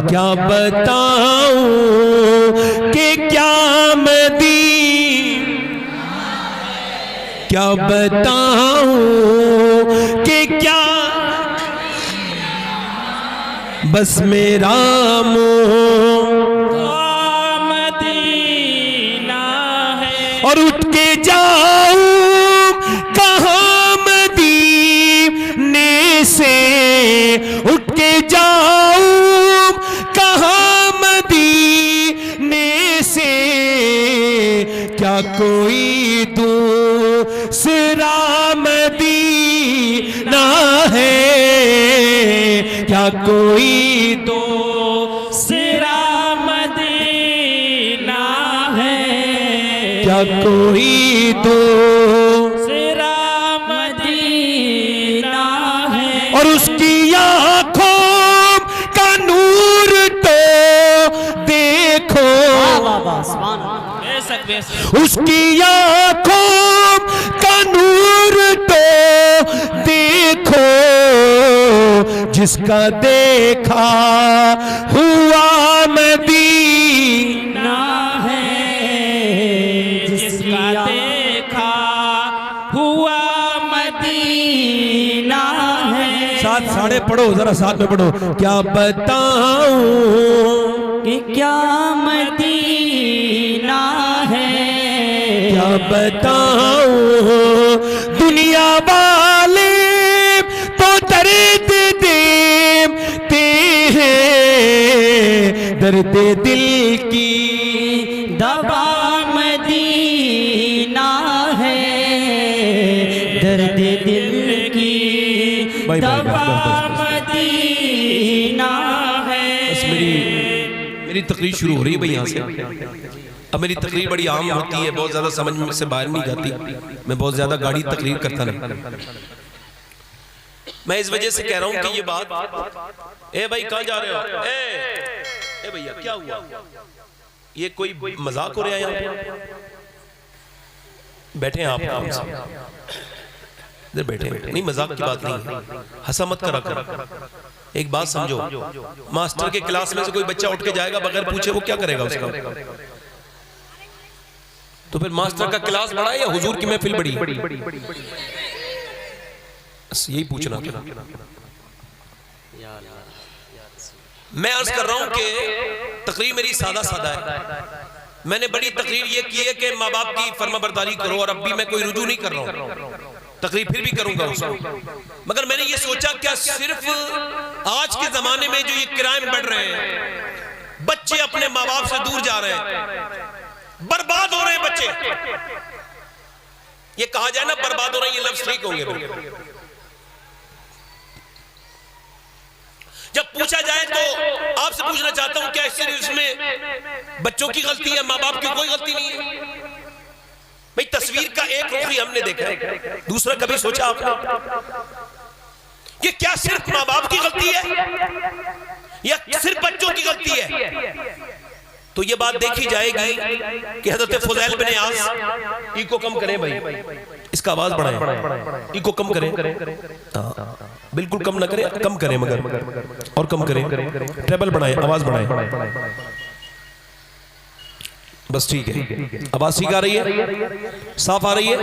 क्या बताऊं कि क्या मदीना, क्या बताऊं कि क्या, बस मेरा मदीना है। और उठ के जाऊं कहाँ मदीने से, उठ के जाऊं कहाँ मदीने से, क्या कोई दूसरा मदीना है, क्या कोई दूसरा मदीना है, क्या कोई दूसरा मदीना है। और उसकी आँखों का नूर तो देखो, उसकी आँखों का नूर तो देखो, जिसका देखा हुआ मदीना है, जिसका देखा हुआ मदीना है। साथ साढ़े पढ़ो, जरा साथ में पढ़ो। क्या बताऊं कि क्या मदीना है, क्या बताऊं दुनिया वाले तो दर्द देते हैं, दर्द दिल की दवा मदीना है, दर्द दिल की दवा मदीना है। बस मेरी तकरीर शुरू हो रही है भाई यहाँ से। अब मेरी तकरीर बड़ी आम होती है, बहुत ज्यादा समझ में से बाहर नहीं जाती, मैं बहुत ज्यादा गाड़ी तकरीर करता नहीं। मैं इस वजह से कह रहा हूं कि ये बात, ए भाई कहां जा रहे हो, ए भैया क्या हुआ, ये कोई मजाक हो रहा है यहाँ पे? बैठे हैं आप इधर बैठे, नहीं मजाक की बात नहीं, हंसा मत करा कर। एक बात समझो, मास्टर के क्लास में से कोई बच्चा उठ के जाएगा बगैर पूछे, वो क्या करेगा उसका? तो फिर मास्टर का क्लास बड़ा है या हुजूर की महफिल बड़ी? यही पूछना था। मैं अर्ज कर रहा हूं कि तकरीर मेरी सादा सादा है। मैंने बड़ी तकरीर ये की है कि माँ बाप की फर्माबरदारी करो, और अब भी मैं कोई रुजू नहीं कर रहा हूं, तकरीर फिर भी करूंगा उसको। मगर मैंने ये सोचा क्या सिर्फ आज के जमाने में जो ये क्राइम बढ़ रहे हैं, बच्चे अपने माँ बाप से दूर जा रहे हैं, बर्बाद हो रहे हैं बच्चे, ये कहा जाए ना बर्बाद हो रहे हैं, ये लफ्ज ठीक होंगे। जब पूछा जाए तो आपसे पूछना चाहता हूं, क्या इसमें बच्चों की गलती है, माँ बाप की कोई गलती नहीं है? भाई तस्वीर का एक रुख ही हमने देखा है, दूसरा कभी सोचा आपने कि क्या सिर्फ माँ बाप की गलती है या सिर्फ बच्चों की गलती है? तो ये बात देखी जाएगी कि हज़रत फुज़ैल बिन आस, इको कम करें भाई, इसका आवाज बढ़ाएं, इको कम करें, बिल्कुल कम ना करें, कम करें मगर, और कम करें, ट्रेबल बढ़ाएं, आवाज बढ़ाएं, बस ठीक है। आवाज ठीक आ रही है, साफ आ रही है?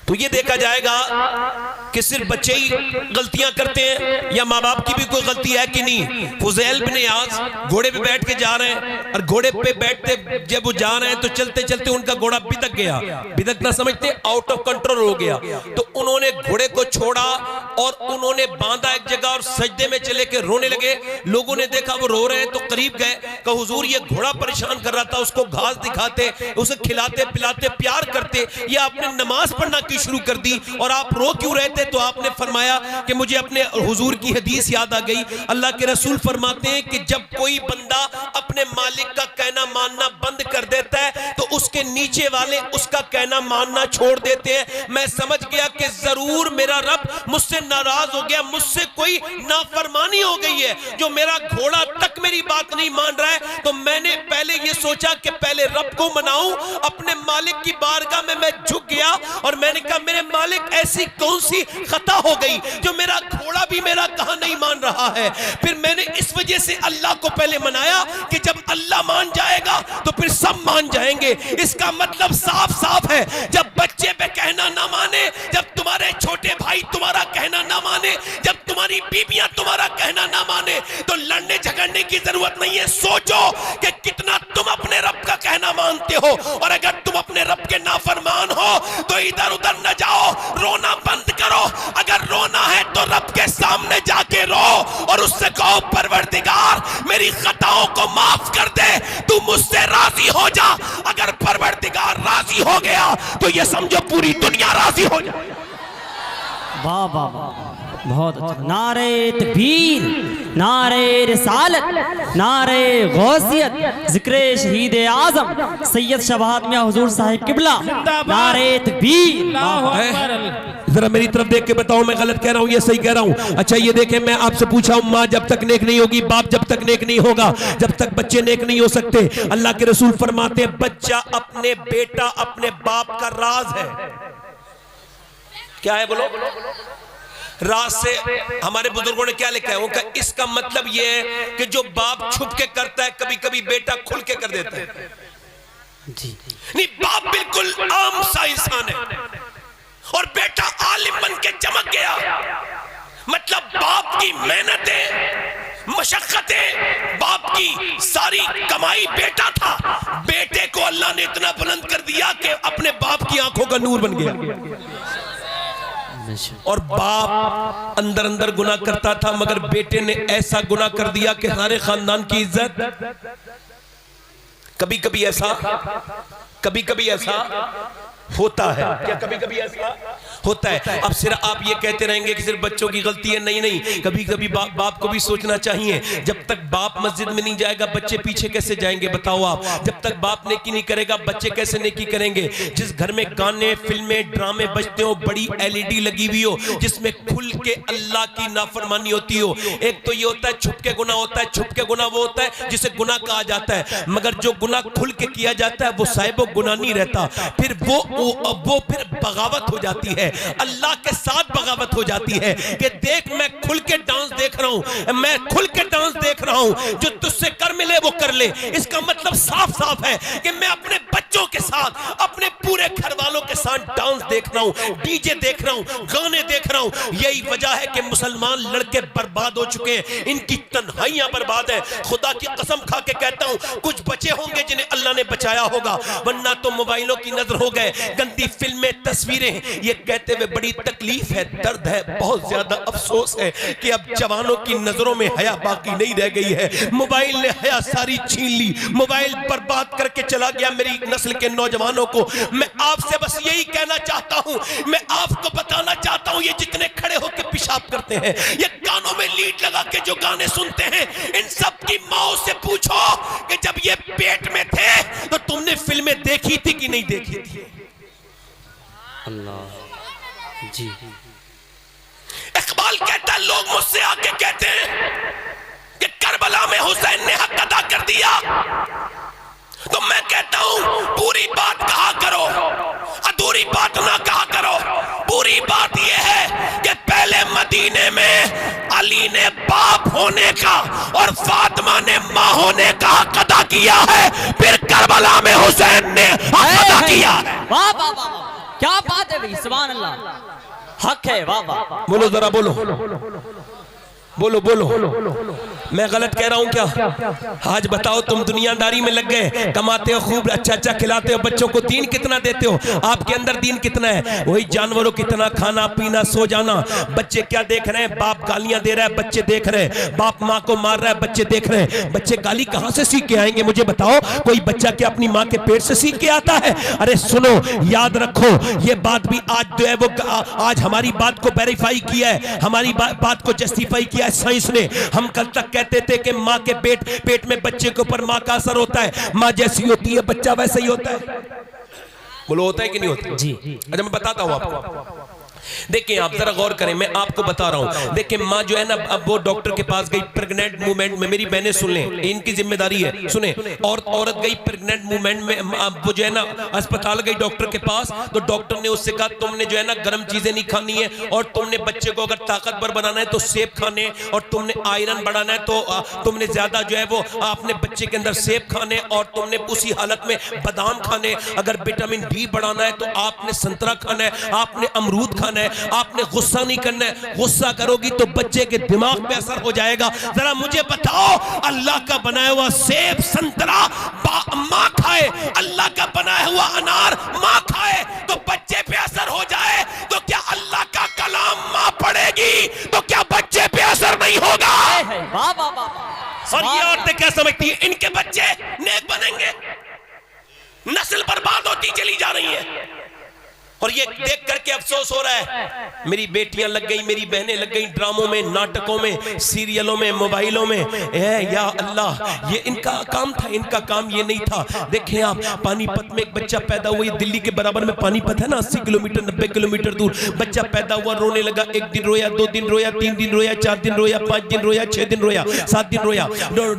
तो ये देखा जाएगा कि सिर्फ बच्चे ही गलतियां करते हैं या माँ बाप की भी कोई गलती है कि नहीं। फुज़ैल बिन आस घोड़े पे बैठ के जा रहे हैं, और घोड़े पे बैठते जब वो जा रहे हैं तो चलते चलते उनका घोड़ा बिदक गया, बिदकना समझते आउट ऑफ कंट्रोल हो गया। तो उन्होंने घोड़े को छोड़ा और उन्होंने बांधा एक जगह और सजदे में चले के रोने लगे। लोगों ने देखा वो रो रहे हैं तो करीब गए, कहा हुजूर ये घोड़ा परेशान कर रहा था, उसको घास दिखाते, उसे खिलाते पिलाते प्यार करते, या आपने नमाज पढ़ना शुरू कर दी और आप रो क्यों रहे थे? तो आपने फरमाया कि मुझे अपने हुजूर की हदीस याद आ गई। अल्लाह के रसूल फरमाते हैं कि जब कोई बंदा अपने मालिक का कहना मानना बंद कर देता है तो उसके उसके नीचे वाले उसका कहना मानना छोड़ देते हैं। मैं समझ गया कि जरूर मेरा रब मुझसे नाराज हो गया, मुझसे कोई नाफरमानी हो गई है, जो मेरा घोड़ा तक मेरी बात नहीं मान रहा है। तो मैंने पहले ये सोचा कि पहले रब को मनाऊं, अपने मालिक की बारगाह में मैं झुक गया और मैंने कहा मेरे मालिक ऐसी कौन सी खता हो गई जो मेरा घोड़ा भी मेरा कहा नहीं मान रहा है। फिर मैंने इस वजह से अल्लाह को पहले मनाया कि जब अल्लाह मान जाएगा तो फिर सब मान जाएंगे। इसका मतलब साफ साफ है, जब बच्चे पे कहना ना माने, जब तुम्हारे छोटे भाई तुम्हारा कहना ना माने, जब तुम्हारी बीबियां तुम्हारा कहना ना माने, तो लड़ने झगड़ने की जरूरत नहीं है। सोचो कि कितना तुम अपने रब का कहना मानते हो, और अगर तुम अपने रब के नाफरमान हो तो इधर उधर न जाओ, रोना बंद करो। अगर रोना है तो रब के सामने जाके रो और उससे कहो परवरदिगार मेरी खताओं को माफ कर दे, तू मुझसे राजी हो जा। अगर परवरदिगार राजी हो गया तो ये समझो पूरी दुनिया राजी हो जाए। वाह वाह वाह, बहुत अच्छा। नारे तकबीर, नारे रिसालत, नारे गौसियत, जिक्र शहीद आजम सैयद शबाहत मियां हुजूर साहिब किबला, नारे तकबीर। जरा मेरी तरफ देख के बताओ मैं गलत कह रहा हूँ, ये सही कह रहा हूँ? अच्छा ये देखें, मैं आपसे पूछा हूँ, माँ जब तक नेक नहीं होगी, बाप जब तक नेक नहीं होगा, जब तक बच्चे नेक नहीं हो सकते। अल्लाह के रसूल फरमाते हैं बच्चा अपने बेटा अपने बाप का राज है। क्या है बोलो? राज से हमारे बुजुर्गों ने क्या लिखा है? उनका इसका मतलब यह है कि जो बाप छुप के करता है कभी कभी बेटा खुल के कर देता है। जी नहीं, बाप बिल्कुल आम सा इंसान है और बेटा आलिम बन के चमक गया। मतलब बाप की मेहनतें, मशक्कतें, बाप की सारी कमाई बेटा था। बेटे को अल्लाह ने इतना बुलंद कर दिया कि अपने बाप की आंखों का नूर बन गया। और बाप अंदर अंदर गुनाह करता था, मगर बेटे ने ऐसा गुनाह कर दिया कि सारे खानदान की इज्जत। कभी कभी ऐसा होता है। क्या कभी कभी ऐसा होता है? अब सिर्फ आप ये कहते रहेंगे कि सिर्फ बच्चों की गलती है, नहीं नहीं, कभी कभी बाप को भी सोचना चाहिए। जब तक बाप मस्जिद में नहीं जाएगा बच्चे पीछे कैसे जाएंगे बताओ आप? जब तक बाप नेकी नहीं करेगा बच्चे कैसे नेकी करेंगे? जिस घर में गाने फिल्में ड्रामे बजते हो, बड़ी LED लगी हुई हो जिसमें खुल के अल्लाह की नाफरमानी होती हो। एक तो ये होता है छुप के गुनाह होता है, छुप के गुनाह वो होता है जिसे गुनाह कहा जाता है, मगर जो गुनाह खुल के किया जाता है वो साहिब गुनाह नहीं रहता। फिर वो फिर बगावत हो जाती है, अल्लाह के साथ बगावत हो जाती है कि देख मैं खुल के डांस देख रहा हूं, मैं खुल के डांस देख रहा हूं, जो तुझसे कर मिले वो कर ले। इसका मतलब साफ साफ है कि मैं अपने बच्चों के साथ, अपने पूरे घर वालों के साथ डांस देख रहा हूं, डीजे देख रहा हूं, गाने देख रहा हूं। यही वजह है कि मुसलमान लड़के बर्बाद हो चुके हैं, इनकी तन्हाइयां बर्बाद है। खुदा की कसम खा के कहता हूं कुछ बचे होंगे जिन्हें अल्लाह ने बचाया होगा, वरना तो मोबाइलों की नजर हो गए, गंदी फिल्में, तस्वीरें। ये कहते हुए बड़ी तकलीफ है, दर्द है, बहुत ज्यादा अफसोस है कि अब जवानों की नजरों में हया बाकी नहीं रह गई है। मोबाइल ने हया सारी छीन ली, मोबाइल बर्बाद करके चला गया मेरी नस्ल के नौजवानों को। मैं आपसे बस यही कहना चाहता हूं, मैं आपको बताना चाहता हूं, ये जितने खड़े होकर पेशाब करते हैं, ये कानों में लीड लगा के जो गाने सुनते हैं, इन सब की माओ से पूछो कि जब ये पेट में थे तो तुमने फिल्में देखी थी कि नहीं देखी थी? अल्लाह जी। इकबाल कहता है लोग मुझसे आके कहते हैं कि करबला में हुसैन ने हक अदा कर दिया, तो मैं कहता हूं पूरी बात कहा करो, अधूरी बात ना कहा करो। पूरी बात यह है कि पहले मदीने में अली ने बाप होने का और फातिमा ने मां होने का हक अदा किया है, फिर करबला में हुसैन ने हक अदा किया है। वाह वाह वाह, क्या बात है भाई, सुभान अल्लाह, हक है। वाह वाह, बोलो जरा, बोलो बोलो बोलो, मैं गलत कह रहा हूं क्या? आज बताओ, तुम दुनियादारी में लग गए, कमाते हो खूब, अच्छा अच्छा खिलाते हो बच्चों को, दीन कितना देते हो? आपके अंदर दीन कितना है? वही जानवरों कितना खाना पीना सो जाना। बच्चे क्या देख रहे हैं? बाप गालियां दे रहा है, बच्चे देख रहे हैं, बाप माँ को मार रहा है, बच्चे देख रहे हैं। बच्चे गाली कहां से सीख के आएंगे मुझे बताओ? कोई बच्चा क्या अपनी माँ के पेट से सीख के आता है? अरे सुनो, याद रखो, ये बात भी आज जो है वो आज हमारी बात को वेरीफाई किया है, हमारी बात को जस्टिफाई किया दिया है साइंस ने। हम कल तक कहते थे कि माँ के पेट में बच्चे के ऊपर माँ का असर होता है, माँ जैसी होती है बच्चा वैसा ही होता है। बोलो होता है कि नहीं होता? जी। अच्छा मैं बताता हूँ आपको, देखिए आप जरा गौर करें, मैं आपको बता रहा हूं। देखिए माँ जो है ना, अब वो डॉक्टर के पास गई प्रेग्नेंट मूवमेंट में, मेरी बहनें सुन लें, इनकी जिम्मेदारी है, सुने। और औरत गई प्रेग्नेंट मूवमेंट में, वो जो है ना अस्पताल गई डॉक्टर के पास, तो डॉक्टर ने उससे कहा तुमने जो है ना गर्म चीजें नहीं खानी है, और तुमने बच्चे को अगर ताकतवर बनाना है तो सेब खाने, और तुमने आयरन बढ़ाना है तो तुमने ज्यादा जो है वो अपने बच्चे के अंदर सेब खाने, और तुमने उसी हालत में बादाम खाने। अगर विटामिन डी बढ़ाना है तो आपने संतरा खाना है, आपने अमरूद खाना है, आपने गुस्सा नहीं करना है। गुस्सा करोगी तो बच्चे के दिमाग पे असर हो जाएगा। जरा मुझे बताओ, अल्लाह का बनाया हुआ सेब संतरा माँ खाए, अल्लाह का बनाया हुआ अनार माँ खाए, तो बच्चे पे असर हो जाए, तो क्या अल्लाह का कलाम माँ पढ़ेगी तो क्या बच्चे पे असर नहीं होगा? वाह वाह वाह। और ये औरतें क्या समझती है, इनके बच्चे नेक बनेंगे, नस्ल बर्बाद होती चली जा रही है। और ये देख करके अफसोस हो रहा है, मेरी बेटियां लग गई, मेरी बहनें लग गई ड्रामों में, नाटकों में, सीरियलों में, मोबाइलों में। या अल्लाह, ये इनका काम था, इनका काम ये नहीं था। देखें आप, पानीपत में एक बच्चा पैदा हुआ, ये दिल्ली के बराबर में पानीपत है ना, 80 किलोमीटर 90 किलोमीटर दूर। बच्चा पैदा हुआ, रोने लगा, 1 दिन रोया, 2 दिन रोया, 3 दिन रोया, 4 दिन रोया, 5 दिन रोया, 6 दिन रोया, 7 दिन रोया।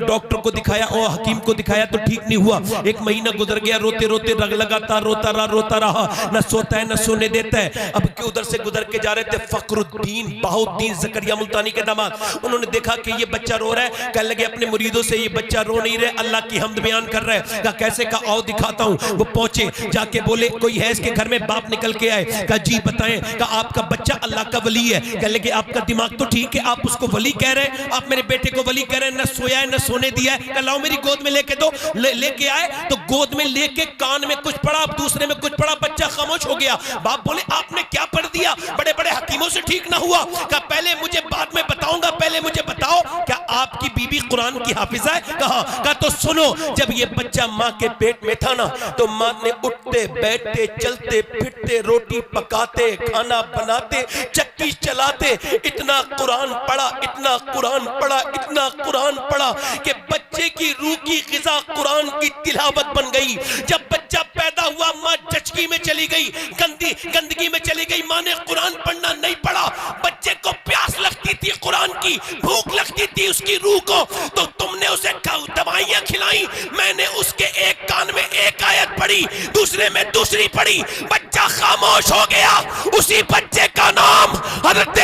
डॉक्टर को दिखाया और हकीम को दिखाया तो ठीक नहीं हुआ। 1 महीना गुजर गया, रोते रोते लगातार रोता रहा, न सोता है न सोने देता है। अब के उधर से गुजर के जा रहे थे फखरुद्दीन बहाउद्दीन ज़करिया मुल्तानी के दामाद, उन्होंने देखा कि ये बच्चा रो रहा है, कहने लगे अपने मुरीदों से ये बच्चा रो नहीं रहे, अल्लाह की हमद बयान कर रहा है। कहा कैसे? कहा आओ दिखाता हूं। वो पहुंचे, जाके बोले कोई है इसके घर में? बाप निकल के आए, कहा जी बताएं। कहा आपका बच्चा अल्लाह का वली है। कहने लगे आपका दिमाग तो ठीक है, आप उसको वली कह रहे हैं, आप मेरे बेटे को वली कह रहे हैं, न सोया है न सोने दिया है। कहा लाओ मेरी गोद में लेके दो। लेके आए तो गोद में लेके कान में कुछ पढ़ा, दूसरे में कुछ पढ़ा, बच्चा खामोश हो गया। बाप बोले आपने क्या पढ़ दिया? बड़े बड़े हकीमों से ठीक ना हुआ। कहा पहले मुझे बाद में बताऊंगा, पहले मुझे बताओ क्या आपकी बीबी कुरान की हाफिजा है? कहा तो सुनो, जब ये बच्चा माँ के पेट में था ना, तो माँ ने उठते बैठते चलते फिरते रोटी पकाते खाना बनाते चक्की चलाते इतना कुरान पढ़ा, इतना कुरान पढ़ा, इतना कुरान पढ़ा कि बच्चे की रूह की ग़िज़ा कुरान की तिलावत बन गई। जब बच्चा पैदा हुआ माँ चचकी में चली गई, गंदगी में चली गई, माँ ने कुरान पढ़ना नहीं पढ़ा। बच्चे को प्यास लगती थी कुरान की, भूख लगती थी उसकी रूह को, तो तुमने उसे दवाइयां खिलाई, मैंने उसके एक कान में एक आयत पढ़ी, दूसरे में दूसरी पढ़ी, बच्चा खामोश हो गया। उसी बच्चे का नाम हज़रत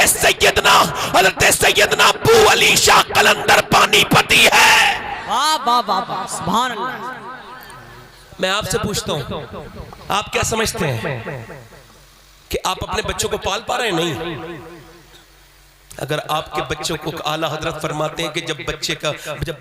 सैयदना अबू अली शाह कलंदर पानीपती है। वाह वाह वाह, सुभान अल्लाह। मैं आपसे पूछता हूं, आप क्या समझते हैं कि आप अपने बच्चों को पाल पा रहे हैं? नहीं। अगर आपके बच्चों को, आला हजरत फरमाते हैं कि जब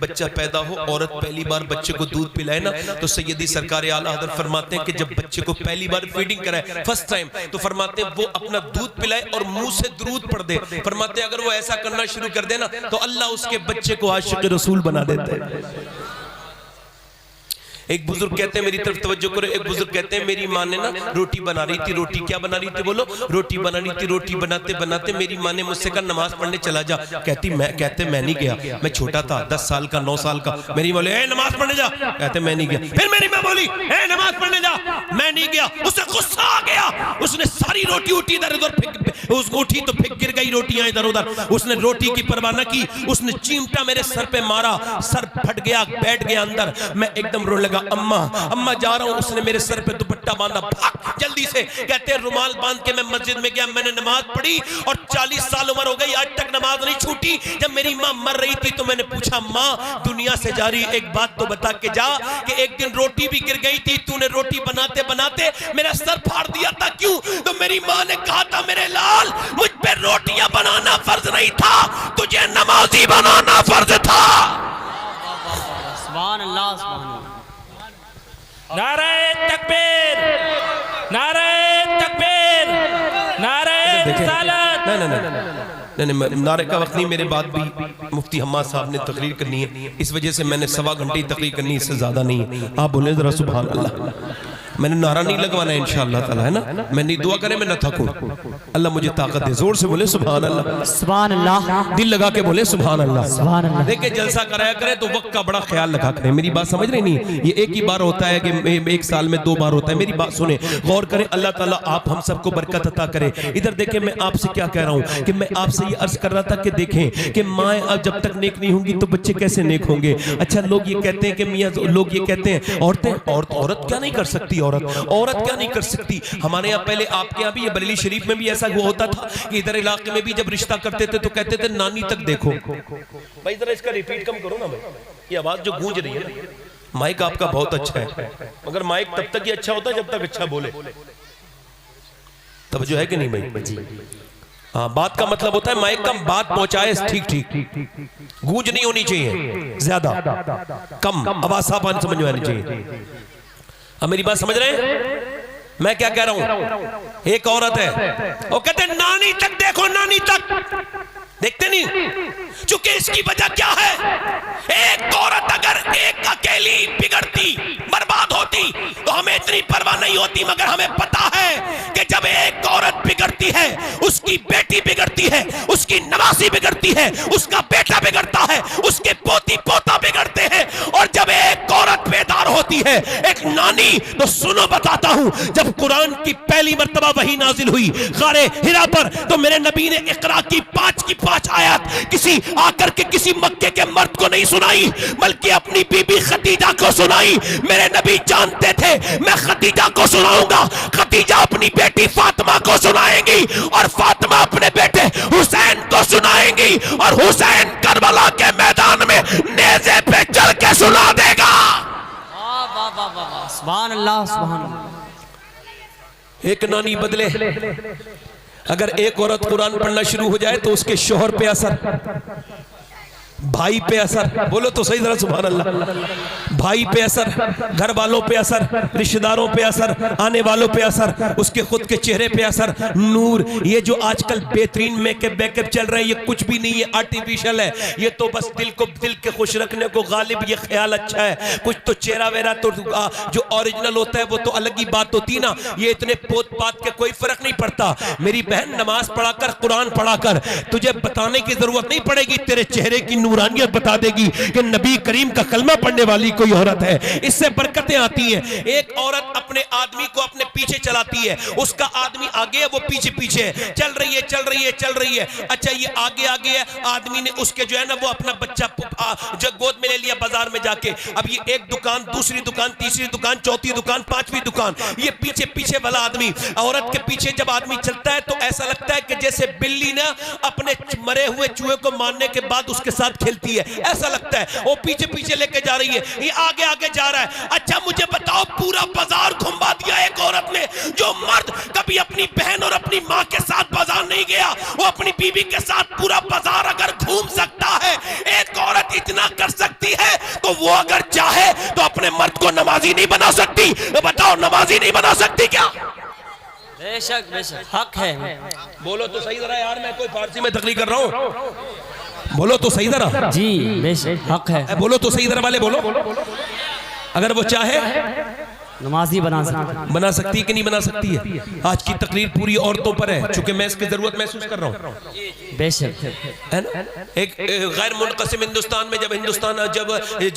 बच्चा पैदा हो, औरत पहली बार बच्चे को दूध पिलाए ना, तो सैयदी सरकार आला हजरत फरमाते हैं कि जब बच्चे को पहली बार फीडिंग कराए फर्स्ट टाइम, तो फरमाते हैं वो अपना दूध पिलाए और मुंह से दुरूद पढ़ दे। फरमाते हैं अगर वो ऐसा करना शुरू कर दे ना, तो अल्लाह उसके बच्चे को आशिक रसूल बना देता है। एक बुजुर्ग कहते हैं, मेरी तरफ तवज्जो करो, एक बुजुर्ग कहते हैं मेरी माँ ने ना रोटी बना रही थी, रोटी क्या बना रही थी? बोलो, रोटी बना रही थी। रोटी बनाते बनाते मेरी माँ ने मुझसे कहा नमाज पढ़ने चला जा। कहते मैं नहीं गया, मैं छोटा था, 10 साल का 9 साल का। मेरी बोले नमाज पढ़ने जा, कहते मैं नहीं गया। फिर मेरी माँ बोली नमाज पढ़ने जा, मैं नहीं गया। उसे गुस्सा आ गया, उसने सारी रोटी उठी इधर उधर उठी तो फिर गिर गई रोटियां इधर उधर। उसने रोटी की परवाह न की, उसने चिमटा मेरे सर पे मारा, सर फट गया, बैठ गया अंदर। मैं एकदम रोने लगा, अम्मा जा रहा हूं। उसने मेरे सर पे दुपट्टा बांधा, भाग जल्दी से। कहते हैं रुमाल बांध के मैं मस्जिद में गया, मैंने नमाज पढ़ी और 40 साल उम्र हो गई, आज तक नमाज नहीं छूटी। जब मेरी माँ मर रही थी तो मैंने पूछा, माँ दुनिया से जा रही, एक बात तो बता के जा कि एक दिन रोटी भी गिर गई थी, तूने रोटी बनाते बनाते मेरा सर फाड़ दिया था, क्यों? तो मेरी माँ ने कहा था, मेरे लाल मुझ पे रोटियां बनाना फर्ज नहीं था, तुझे नमाजी बनाना फर्ज था। सुभान अल्लाह, सुभान अल्लाह। नारे तकबीर, नारे तकबीर, नारे रिसालत। नहीं, नारे का वक्त नहीं, मेरे बाद भी मुफ्ती हम्माद साहब ने तकरीर करनी है, इस वजह से मैंने 1.25 घंटे तकरीर करनी, इससे ज्यादा नहीं है। आप बोले जरा सुभान अल्लाह। मैंने नारा नहीं लगवाना है इंशाअल्लाह ताला, है ना। मैं नहीं, दुआ करें मैं ना थकूं, अल्लाह मुझे ताकत दे। जोर से बोले सुभान अल्लाह, सुभान अल्लाह, दिल लगा के बोले सुभान अल्लाह, सुभान अल्लाह। देखिए जलसा कराया करें तो वक्त का बड़ा ख्याल रखा करें। मेरी बात समझ रही नहीं, ये एक ही बार होता है कि एक साल में 2 बार होता है। मेरी बात सुने, गौर करें। अल्लाह ताला आप हम सबको बरकत अता करे। इधर देखें, मैं आपसे क्या कह रहा हूं कि मैं आपसे ये अर्ज कर रहा था कि देखें कि माँ जब तक नेक नहीं होंगी तो बच्चे कैसे नेक होंगे। अच्छा, लोग ये कहते हैं कि मियाँ, लोग ये कहते हैं औरतें, औरत क्या नहीं कर सकती, औरत क्या नहीं कर सकती। हमारे यहाँ पहले, आपके यहाँ भी, ये बरेली शरीफ में भी ऐसा हुआ होता था कि इधर इलाके में भी जब रिश्ता करते थे तो कहते थे नानी तक देखो। भाई जरा इसका रिपीट कम करो ना भाई, ये आवाज जो गूंज रही है ना। माइक आपका बहुत अच्छा है, मगर माइक तब तक ही अच्छा होता है जब तक अच्छा बोले। तब जो है कि नहीं भाई? हाँ, बात का मतलब होता है माइक का बात पहुंचाए ठीक ठीक, गूंज नहीं होनी चाहिए, ज्यादा कम आवाज साफ समझ में आनी चाहिए। अब मेरी बात समझ रहे हैं मैं क्या कह रहा हूं? एक औरत है, वो कहते हैं नानी तक देखो, नानी तक देखते नहीं, चूंकि इसकी वजह क्या है? एक औरत अगर एक अकेली बिगड़ती, बर्बाद होती तो हमें इतनी परवाह नहीं होती, मगर हमें पता है कि जब एक औरत बिगड़ती है, उसकी बेटी बिगड़ती है, उसकी नवासी बिगड़ती है, उसका बेटा बिगड़ता है, उसके पोती पोता बिगड़ते हैं। और जब एक औरत बेदार होती है, एक नानी, तो सुनो बताता हूं, जब कुरान की पहली मर्तबा वही नाजिल हुई गारे हिरा पर, तो मेरे नबी ने इकरा की 5 आयत किसी आकर के किसी मक्के के मर्द को नहीं सुनाई, बल्कि अपनी बीबी खदीजा को सुनाई। मेरे नबी जानते थे मैं खदीजा को सुनाऊंगा, खदीजा अपनी बेटी फातिमा को सुनाएंगी, और फातिमा अपने बेटे हुसैन को सुनाएंगी, और हुसैन करबला के मैदान में नेज़े पे चल के सुना देगा। सुभान अल्लाह, सुभान अल्लाह। एक नानी बदले, अगर एक औरत कुरान पढ़ना शुरू हो जाए तो उसके शोहर पे असर, भाई पे असर, बोलो तो सही जरा सुभान अल्लाह, भाई पे असर, घर वालों पे असर, रिश्तेदारों पे असर, आने वालों पे असर, उसके खुद के चेहरे पे असर। नूर, ये जो आजकल बेहतरीन मेकअप बैकअप चल रहे हैं, ये कुछ भी नहीं है, आर्टिफिशियल है। ये तो बस दिल के खुश रखने को गालिब ये ख्याल अच्छा है। कुछ तो चेहरा वेरा तो जो ओरिजिनल होता है वो तो अलग ही बात होती ना। ये इतने पोत पात के कोई फर्क नहीं पड़ता। मेरी बहन, नमाज पढ़ाकर, कुरान पढ़ाकर तुझे बताने की जरूरत नहीं पड़ेगी, तेरे चेहरे की नूरानियत बता देगी कि नबी करीम का कलमा पढ़ने वाली कोई औरत है। इससे बरकतें आती हैं। एक औरत अपने आदमी को अपने पीछे चलाती है, उसका आदमी आगे है, वो पीछे पीछे है, चल रही है चल रही है चल रही है। अच्छा, ये आगे आगे है, आदमी ने उसके जो है ना वो अपना बच्चा जो गोद में ले लिया बाजार में जाके। अब ये एक दुकान, दूसरी दुकान, तीसरी दुकान, चौथी दुकान, पांचवी दुकान, ये पीछे पीछे वाला आदमी, औरत के पीछे जब आदमी चलता है तो ऐसा लगता है कि जैसे बिल्ली ना अपने मरे हुए चूहे को मारने के बाद उसके साथ खेलती है, ऐसा लगता है। वो पीछे पीछे लेके जा रही है, ये आगे आगे जा रहा है। अच्छा, मुझे बताओ, पूरा बाजार घुमा दिया एक औरत ने। जो मर्द कभी अपनी बहन और अपनी मां के साथ बाजार नहीं गया, वो अपनी बीवी के साथ पूरा बाजार अगर घूम सकता है, एक औरत इतना कर सकती है, तो वो अगर चाहे तो अपने मर्द को नमाजी नहीं बना सकती? बताओ, नमाजी नहीं बना सकती क्या? बेशक बेशक, हक है। बोलो तो सही जरा यार, मैं कोई फारसी में तकलीफ कर रहा हूं, बोलो तो सही जरा। जी बेशक, हक है। बोलो तो सही जरा वाले बोलो। अगर वो चाहे नमाजी बना सकती है कि नहीं बना सकती है? आज की तकरीर पूरी औरतों पर है, चूंकि मैं इसकी जरूरत महसूस कर रहा हूँ। बेशक है ना। एक गैर मुनक़सिम हिंदुस्तान में जब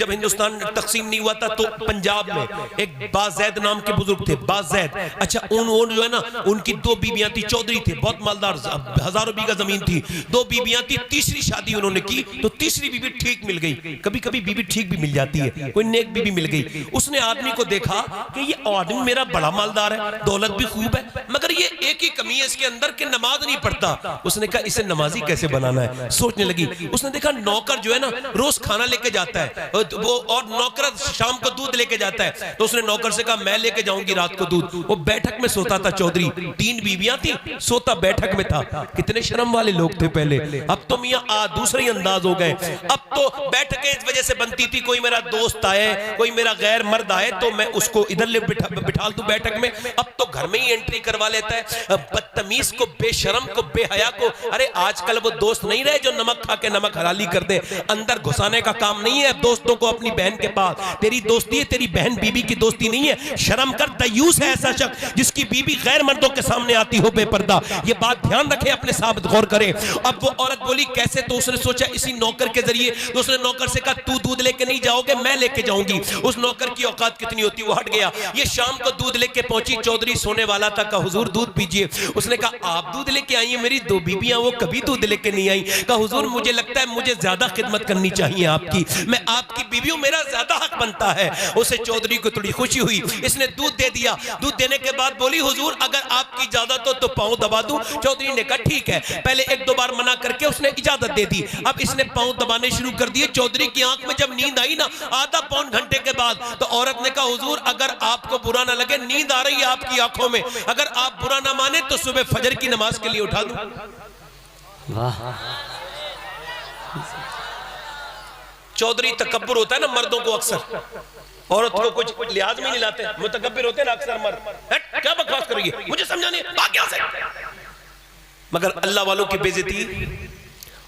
हिंदुस्तान तकसीम नहीं हुआ था, तो पंजाब में एक बाज़ैद नाम के बुजुर्ग थे, बाज़ैद। अच्छा, उन जो है ना, उनकी 2 बीबियां थी, चौधरी थे, बहुत मालदार, हजारों बीघा जमीन थी, 2 बीबियां थी। तीसरी शादी उन्होंने की तो तीसरी बीबी ठीक मिल गई। कभी कभी बीबी ठीक भी मिल जाती है, कोई नेक बीबी मिल गई। उसने आदमी को देखा कि ये आदमी मेरा बड़ा मालदार है, दौलत भी खूब है, मगर ये एक ही कमी है इसके अंदर कि नमाज नहीं पढ़ता। उसने कहा इसे नमाजी कैसे बनाना है, सोचने लगी। उसने देखा नौकर जो है ना रोज खाना लेके जाता है, वो और नौकर शाम को दूध लेके जाता है। तो उसने नौकर से कहा मैं लेके जाऊंगी रात को दूध। वो बैठक में सोता था चौधरी, 3 बीबियां थी, सोता बैठक में था। कितने शर्म वाले लोग थे पहले, अब तो मियां दूसरे ही अंदाज हो गए। अब तो बैठकें इस वजह से बनती थी, कोई मेरा दोस्त आए, कोई मेरा गैर मर्द आए तो मैं उसको इधर इधर ले बिठा तू बैठक में, अब तो घर में ही एंट्री करवा लेता है। बदतमीज को, बेशरम को, बेहया को। अरे आजकल वो दोस्त नहीं रहे जो नमक खा के नमक हलाली कर दे, अंदर घुसाने का काम नहीं है दोस्तों को अपनी बहन के पास। तेरी दोस्ती है, तेरी बहन बीबी की दोस्ती नहीं है। शर्म कर, दयूस है ऐसा शख्स जिसकी बीबी गैर मर्दों के सामने आती हो बेपर्दा। ये बात ध्यान रखे, अपने साथ गौर करें। अब वो औरत बोली कैसे, तो उसने सोचा इसी नौकर के जरिए। तो उसने नौकर से कहा तू दूध लेके नहीं जाओगे, मैं लेके जाऊंगी। उस नौकर की औकात कितनी होती, वो हट गया। ये शाम को दूध लेके पहुंची, चौधरी सोने वाला था, कहा हुजूर दूध पीजिए। उसने कहा आप दूध लेके आई हैं, मेरी दो बीबियां वो कभी दूध लेके नहीं आई। कहा हुजूर मुझे लगता है मुझे ज्यादा खिदमत करनी चाहिए आपकी, मैं आपकी बीवी हूं, मेरा ज्यादा हक बनता है। उसे चौधरी को थोड़ी खुशी हुई, इसने दूध दे दिया। दूध देने के बाद बोली हुजूर अगर आपकी इजाजत हो तो पांव दबा दूं। चौधरी ने कहा ठीक है। पहले एक दो बार मना करके उसने इजाजत दे दी। अब इसने पांव दबाने शुरू कर दिए। चौधरी की आंख में जब नींद आई ना आधा पौन घंटे के बाद, तो औरत ने कहा हुजूर अगर आपको बुरा ना लगे, नींद आ रही है आपकी आंखों में, अगर आप बुरा ना माने तो सुबह फजर की नमाज के लिए उठा दूं। वाह, चौधरी तकब्बुर होता है ना मर्दों को, अक्सर औरत को कुछ लिहाज में नहीं लाते, मुतकब्बिर होते हैं ना अक्सर मर्द। क्या बकवास करेंगे, मुझे समझाने से। मगर अल्लाह वालों की बेइज्जती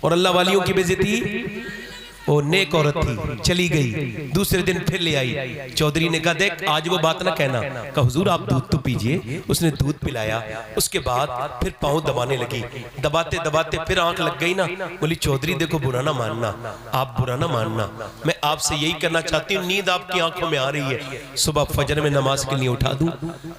और अल्लाह वालियों की बेइज्जती। वो नेक औरत थी, चली गई, दूसरे दिन फिर ले आई। चौधरी ने कहा देख आज वो बात ना कहना। कहा हुजूर आप दूध तो पीजिए। उसने दूध पिलाया, उसके बाद फिर पांव दबाने लगी। दबाते दबाते फिर आंख लग गई ना, बोली चौधरी देखो बुरा ना मानना, आप बुरा ना मानना, मैं आपसे यही करना चाहती हूँ, नींद आपकी आंखों में आ रही है, सुबह फजर में नमाज के लिए उठा दूं।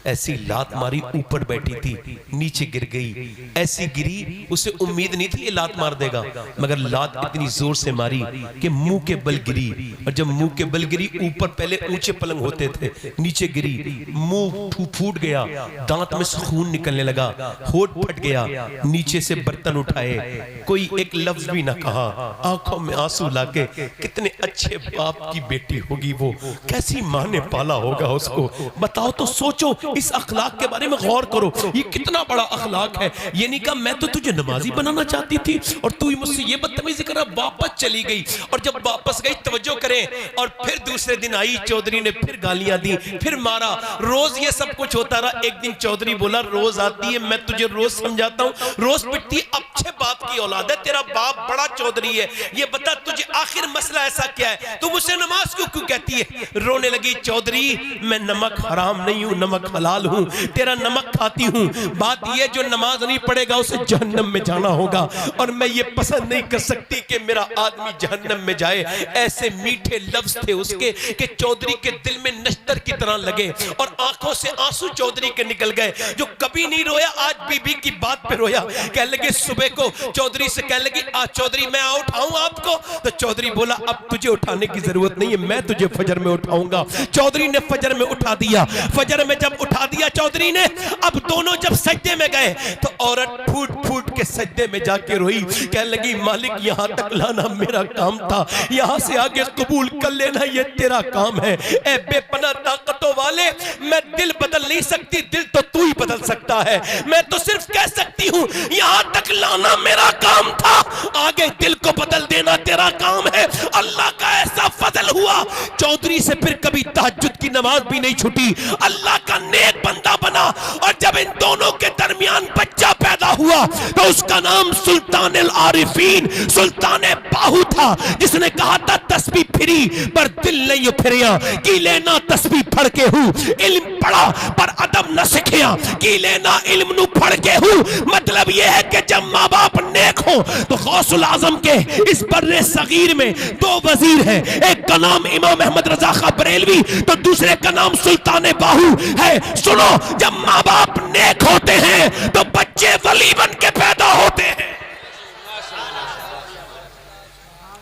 ऐसी लात मारी, ऊपर बैठी थी, नीचे गिर गई। ऐसी गिरी, उसे उम्मीद नहीं थी ये लात मार देगा, मगर लात इतनी जोर से मारी कि मुंह के बल गिरी। और जब मुंह के बल गिरी, ऊपर पहले ऊंचे पलंग होते थे, नीचे गिरी, मुंह फूट गया, दांत में से खून निकलने लगा, होठ फट गया। नीचे से बर्तन उठाए, कोई एक लफ्ज भी ना कहा, आंखों में आंसू लाके। कितने अच्छे बाप की बेटी होगी वो, कैसी मां ने पाला होगा उसको। बताओ तो, सोचो इस अखलाक के बारे में गौर करो, ये कितना बड़ा अखलाक है। ये नहीं कहा मैं तो तुझे नमाजी बनाना चाहती थी और तू मुझसे ये बदतमीजी कर रहा। वापस चली गई, और जब वापस गई तवज्जो करें, और फिर दूसरे दिन आई, चौधरी ने फिर गालियां दी, फिर मारा। रोज ये सब कुछ होता रहा। एक दिन चौधरी बोला रोज आती है, मैं तुझे रोज समझाता हूँ, रोज पिटती। अच्छे बाप की औलाद है, तेरा बाप बड़ा चौधरी है, ये बता तुझे आखिर मसला ऐसा क्या है, तू मुझसे नमाज क्यों कहती है। रोने लगी, चौधरी मैं नमक हराम नहीं हूं, नमक हलाल हूं, तेरा नमक खाती हूं। बात यह जो नमाज नहीं पढ़ेगा उसे जहन्नम में जाना होगा, और मैं ये पसंद नहीं कर सकती कि मेरा आदमी जहन्नम में जाए। ऐसे मीठे लफ्ज थे उसके कि चौधरी के दिल में नश्तर की तरह लगे, और आंखों से आंसू चौधरी के निकल गए। जो कभी नहीं रोया आज बीबी की बात पे रोया। कह लगे सुबह को चौधरी से कह लगी आज चौधरी मैं उठाऊं आपको। तो चौधरी बोला अब तुझे उठाने की जरूरत नहीं है, मैं तुझे फजर में उठाऊंगा। चौधरी ने फजर में उठा दिया। फजर में जब उठा दिया चौधरी ने, अब दोनों जब सजदे में गए तो औरत फूट फूट के सजदे में जाके रोई। कह लगी मालिक यहां तक लाना मेरा काम था, यहां से आगे कबूल कर लेना ये तेरा काम है। ए बेपनाह ताकतों वाले, मैं दिल बदल नहीं सकती, दिल तो तू ही बदल सकता है। मैं तो सिर्फ कह सकती हूं यहां तक लाना मेरा काम था, आगे दिल को बदल देना तेरा काम है। अल्लाह का ऐसा फजल हुआ, चौधरी से फिर कभी तहज्जुद की नमाज भी नहीं छूटी। अल्लाह का नेक बंदा बना, और जब इन दोनों के दरमियान बच्चा पैदा हुआ तो उसका नाम सुल्तान अल आरिफीन, सुल्तान बाहू था, जिसने कहा था तस्बीह फिरी पर दिल नहीं फिरिया, की लेना तस्बीह फड़ के हूं, इल्म पढ़ा पर अदब न सीखिया, की लेना इल्म नु फड़ के हूं। मतलब यह है कि जब माँ बाप नेक हो तो गौसुल आजम के इस बर्रे सगीर में दो वजीर हैं, एक का नाम इमाम अहमद रजा खां बरेलवी तो दूसरे का नाम सुल्तान बाहू है। सुनो, जब माँ बाप नेक होते हैं तो बच्चे वली बन के पैदा होते हैं।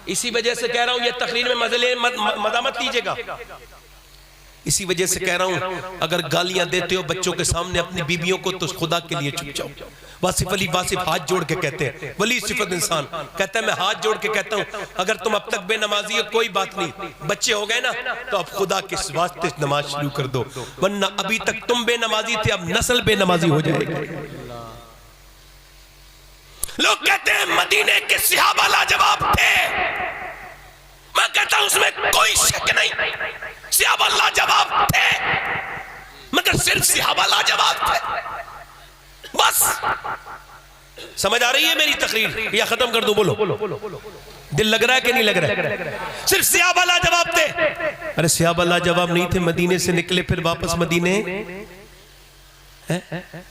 इसी वजह से कह रहा हूं ये तकरीर में मजा मत लीजिएगा। इसी वजह से कह रहा हूं अगर गालियां देते हो बच्चों के सामने अपनी बीबियों को तो खुदा के लिए चुप जाओ। वासिफ अली वासिफ हाथ जोड़ के कहते हैं, वली सिफत इंसान कहता है मैं हाथ जोड़ के कहता हूं अगर तुम अब तक बेनमाजी हो कोई बात नहीं, बच्चे हो गए ना तो अब खुदा के वास्ते नमाज शुरू कर दो, वरना अभी तक तुम बेनमाजी थे अब नस्ल बेनमाजी हो जाएगी। लोग कहते हैं मदीने के सहाबा लाजवाब थे, मैं कहता हूं उसमें कोई शक नहीं, सहाबा लाजवाब थे, सिर्फ सहाबा लाजवाब थे। बस समझ आ रही है मेरी तकरीर या खत्म कर दूं? बोलो, दिल लग रहा है कि नहीं लग रहा है? सिर्फ सहाबा लाजवाब थे। अरे सहाबा लाजवाब नहीं थे, मदीने से निकले फिर वापस मदीने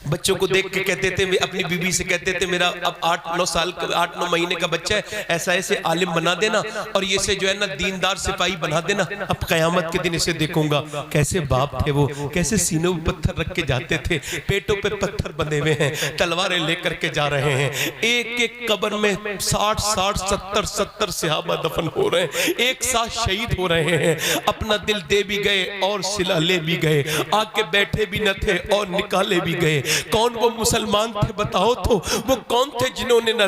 बच्चों को देख के कहते थे, अपनी बीबी से कहते थे मेरा अब 8-9 साल 8-9 महीने का बच्चा है, ऐसा ऐसे आलिम बना देना और ये से जो है ना दीनदार सिपाही बना देना, अब कयामत के दिन इसे देखूंगा। कैसे बाप थे वो, कैसे सीनों पे पत्थर रख के जाते थे, पेटों पे पत्थर बंधे हुए हैं, तलवारें लेकर के जा रहे हैं। एक एक कब्र में 60-60 70 सहाबा दफन हो रहे हैं, एक साथ शहीद हो रहे हैं, अपना दिल दे भी गए और सिला ले भी गए, आके बैठे भी न थे और निकाल ले भी गए। कौन वो मुसलमान थे बताओ तो? वो कौन थे जिन्होंने न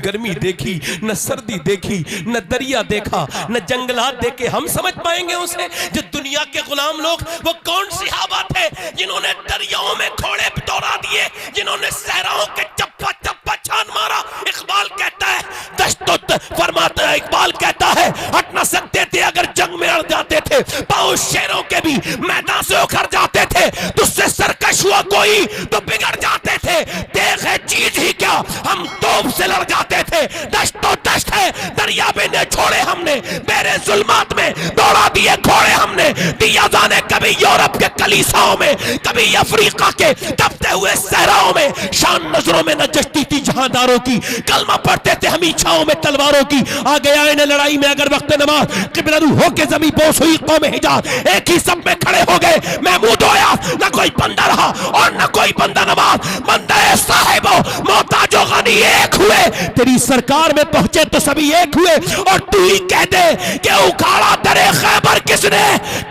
गर्मी देखी, न सर्दी देखी, न दरिया देखा, न जंगलात देखे? हम समझ पाएंगे उसे जो दुनिया के गुलाम लोग? वो कौन सहाबा थे जिन्होंने दरियाओं में घोड़े दौड़ा दिए, जिन्होंने सहराओं के चप्पा चप्पा छान मारा? इकबाल कहता है दश्तो फरमाता है, इकबाल कहता है हट न सकते थे अगर जंग में अड़ जाते थे, पाँव शेरों के भी मैदान से उखड़ जाते थे, तुझसे सरकश हुआ कोई तो बिगड़ जाते थे, देख है चीज ही क्या हम तोप से लड़ जाते थे। दश्तो दश्त है दरिया में ने छोड़े हमने, मेरे जुल्मात में दौड़ा दिए घोड़े हमने, दिया जाने कभी यूरोप के कलीसाओं में, कभी अफ्रीका के तपते हुए सहराओं में, शान नजरों में न जचती थी जहांदारों की, कलमा पढ़ते थे हम इच्छाओं में तलवारों की, आ गया इन लड़ाई में अगर वक्त नमाज, किबला हो के जमी बोस हुई कौम हिजाज, एक ही सब में खड़े हो गए महमूद होया, न कोई बंदा रहा और न कोई बंदा नवाज, बंदा साहिबो मोहताजो गनी एक हुए, तेरी सरकार में पहुंचे तो सभी एक हुए, और तू ही कह दे कि उखाड़ा दरे खैबर किसने,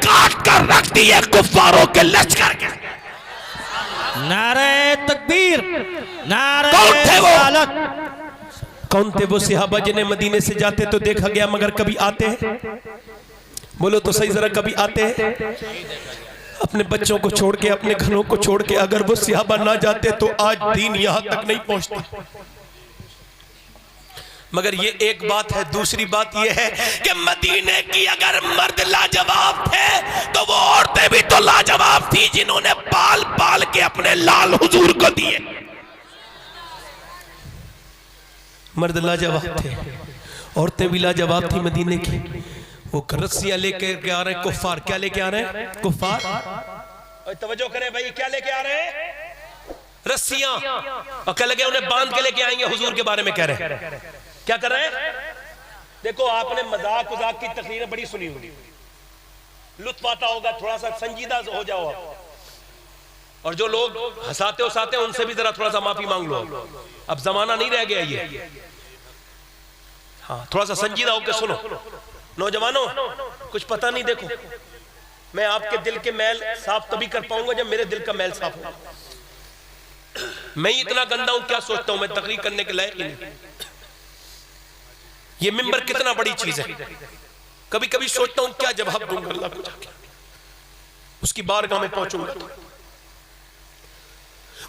काट कर रख दिए कुफ्फारों के लश्कर के। नारे तकबीर, नारे कौन थे वो? रिसालत। कौन थे वो सहाबा जिन्हें मदीने से जाते तो देखा गया मगर कभी आते हैं? बोलो तो सही जरा, कभी आते हैं? अपने बच्चों को छोड़ के, अपने घरों को छोड़ के अगर वो सहाबा ना जाते तो आज दीन यहां तक नहीं पहुंचता। मगर ये एक बात है, दूसरी बात ये है कि मदीने की अगर मर्द लाजवाब थे तो वो औरतें भी तो लाजवाब थी जिन्होंने पाल पाल के अपने लाल हुजूर को दिए। मर्द लाजवाब थे, औरतें भी लाजवाब थी मदीने की। वो रस्सियां लेके आ रहे हैं कुफ्फार, क्या लेके आ रहे हैं कुफ्फार? तवज्जो करें भाई, क्या लेके आ रहे हैं? रस्सियां, और क्या लगे उन्हें बांध के लेके आएंगे हुजूर के बारे में कह रहे हैं। क्या कर रहे हैं? देखो आपने मजाक उजाक की तकरीरें बड़ी सुनी होगी, लुत्फ आता होगा, थोड़ा सा संजीदा हो जाओ आप, और जो लोग हंसाते उसाते उनसे भी जरा थोड़ा सा माफी मांग लो। अब जमाना नहीं रह गया ये, हाँ थोड़ा सा संजीदा होकर सुनो। नौजवानों कुछ पता नहीं, देखो मैं आपके दिल के मैल साफ तभी कर पाऊंगा जब मेरे दिल का मैल साफ हो। मैं ही इतना गंदा हूं, क्या सोचता हूं मैं तकरीर करने के लायक ही नहीं। ये मिंबर कितना बड़ी चीज है, कभी कभी सोचता हूं क्या जवाब दूंगा अल्लाह को जाके, उसकी बारगाह में पहुंचूंगा।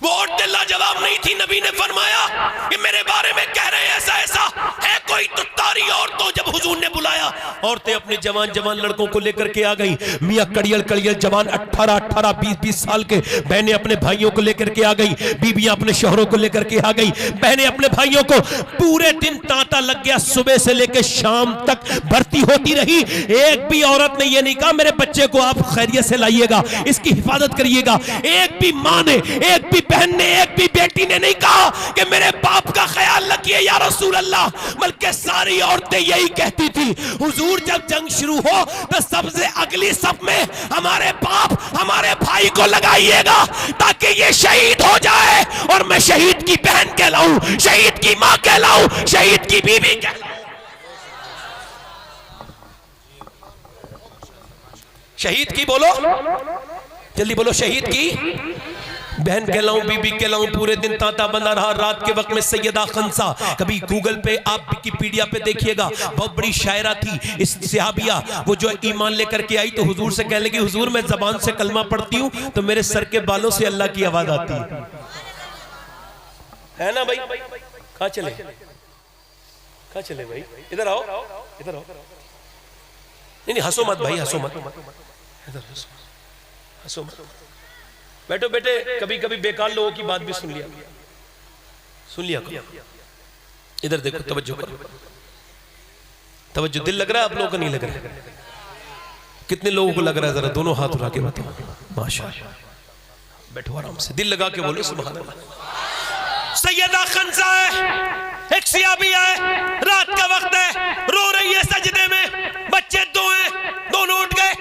वो औरतें लाजवाब नहीं थी, नबी ने फरमाया कि मेरे बारे में कह रहे हैं ऐसा ऐसा है कोई तुतारी औरतों। जब हुजूर ने बुलाया, औरतें अपने जवान जवान लड़कों को लेकर के आ गई, मियां कड़ियल कड़ियल जवान 18-18 20-20 साल के, बहनें अपने भाइयों को लेकर के आ गई, बीबियां अपने शोहरों को लेकर के आ गई, बहनें अपने भाइयों को। पूरे दिन तांता लग गया, सुबह से लेकर शाम तक भर्ती होती रही। एक भी औरत ने यह नहीं कहा मेरे बच्चे को आप खैरियत से लाइएगा, इसकी हिफाजत करिएगा। एक भी मां ने, एक भी बहन ने, एक भी बेटी ने नहीं कहा कि मेरे बाप का ख्याल रखिए या रसूल अल्लाह, बल्कि सारी औरतें यही कहती थी हुजूर जब जंग शुरू हो तो सबसे अगली सब में हमारे बाप हमारे भाई को लगाइएगा ताकि ये शहीद हो जाए और मैं शहीद की बहन कहलाऊं, शहीद की मां कहलाऊं, शहीद की बीवी कहलाऊं। शहीद की बोलो, जल्दी बोलो, शहीद की बहन कहलाऊं, बीबी कहलाऊं। पूरे दिन तांता बंधा रहा। रात के वक्त में सैयदा खंसा, कभी गूगल पे आप विकिपीडिया पे देखिएगा, बहुत बड़ी शायरा थी इस सहाबिया। वो जो ईमान लेकर के आई तो हुजूर से कहने लगी हुजूर मैं जबान से कलमा पढ़ती हूँ तो मेरे सर के बालों से अल्लाह की आवाज आती है ना भाई? कहाँ चले, कहाँ चले भाई? इधर आओ, इधर आओ। नहीं हंसो मत भाई, हंसो मत, इधर हंसो मत। बैठो बेटे, कभी कभी बेकार लोगों की बात भी सुन लिया करो। इधर देखो, तवज्जो करो, तवज्जो। दिल लग रहा है आप लोगों को? नहीं लग रहा है? कितने लोगों को लग रहा है? जरा दोनों हाथ उठा के बताओ। माशाअल्लाह, बैठो आराम से, दिल लगा के बोलो सुभान अल्लाह। सैयदा खंसा है, एक सियाबी है, रात का वक्त है, रो रही है सजदे में, बच्चे दो हैं, दोनों उठ गए।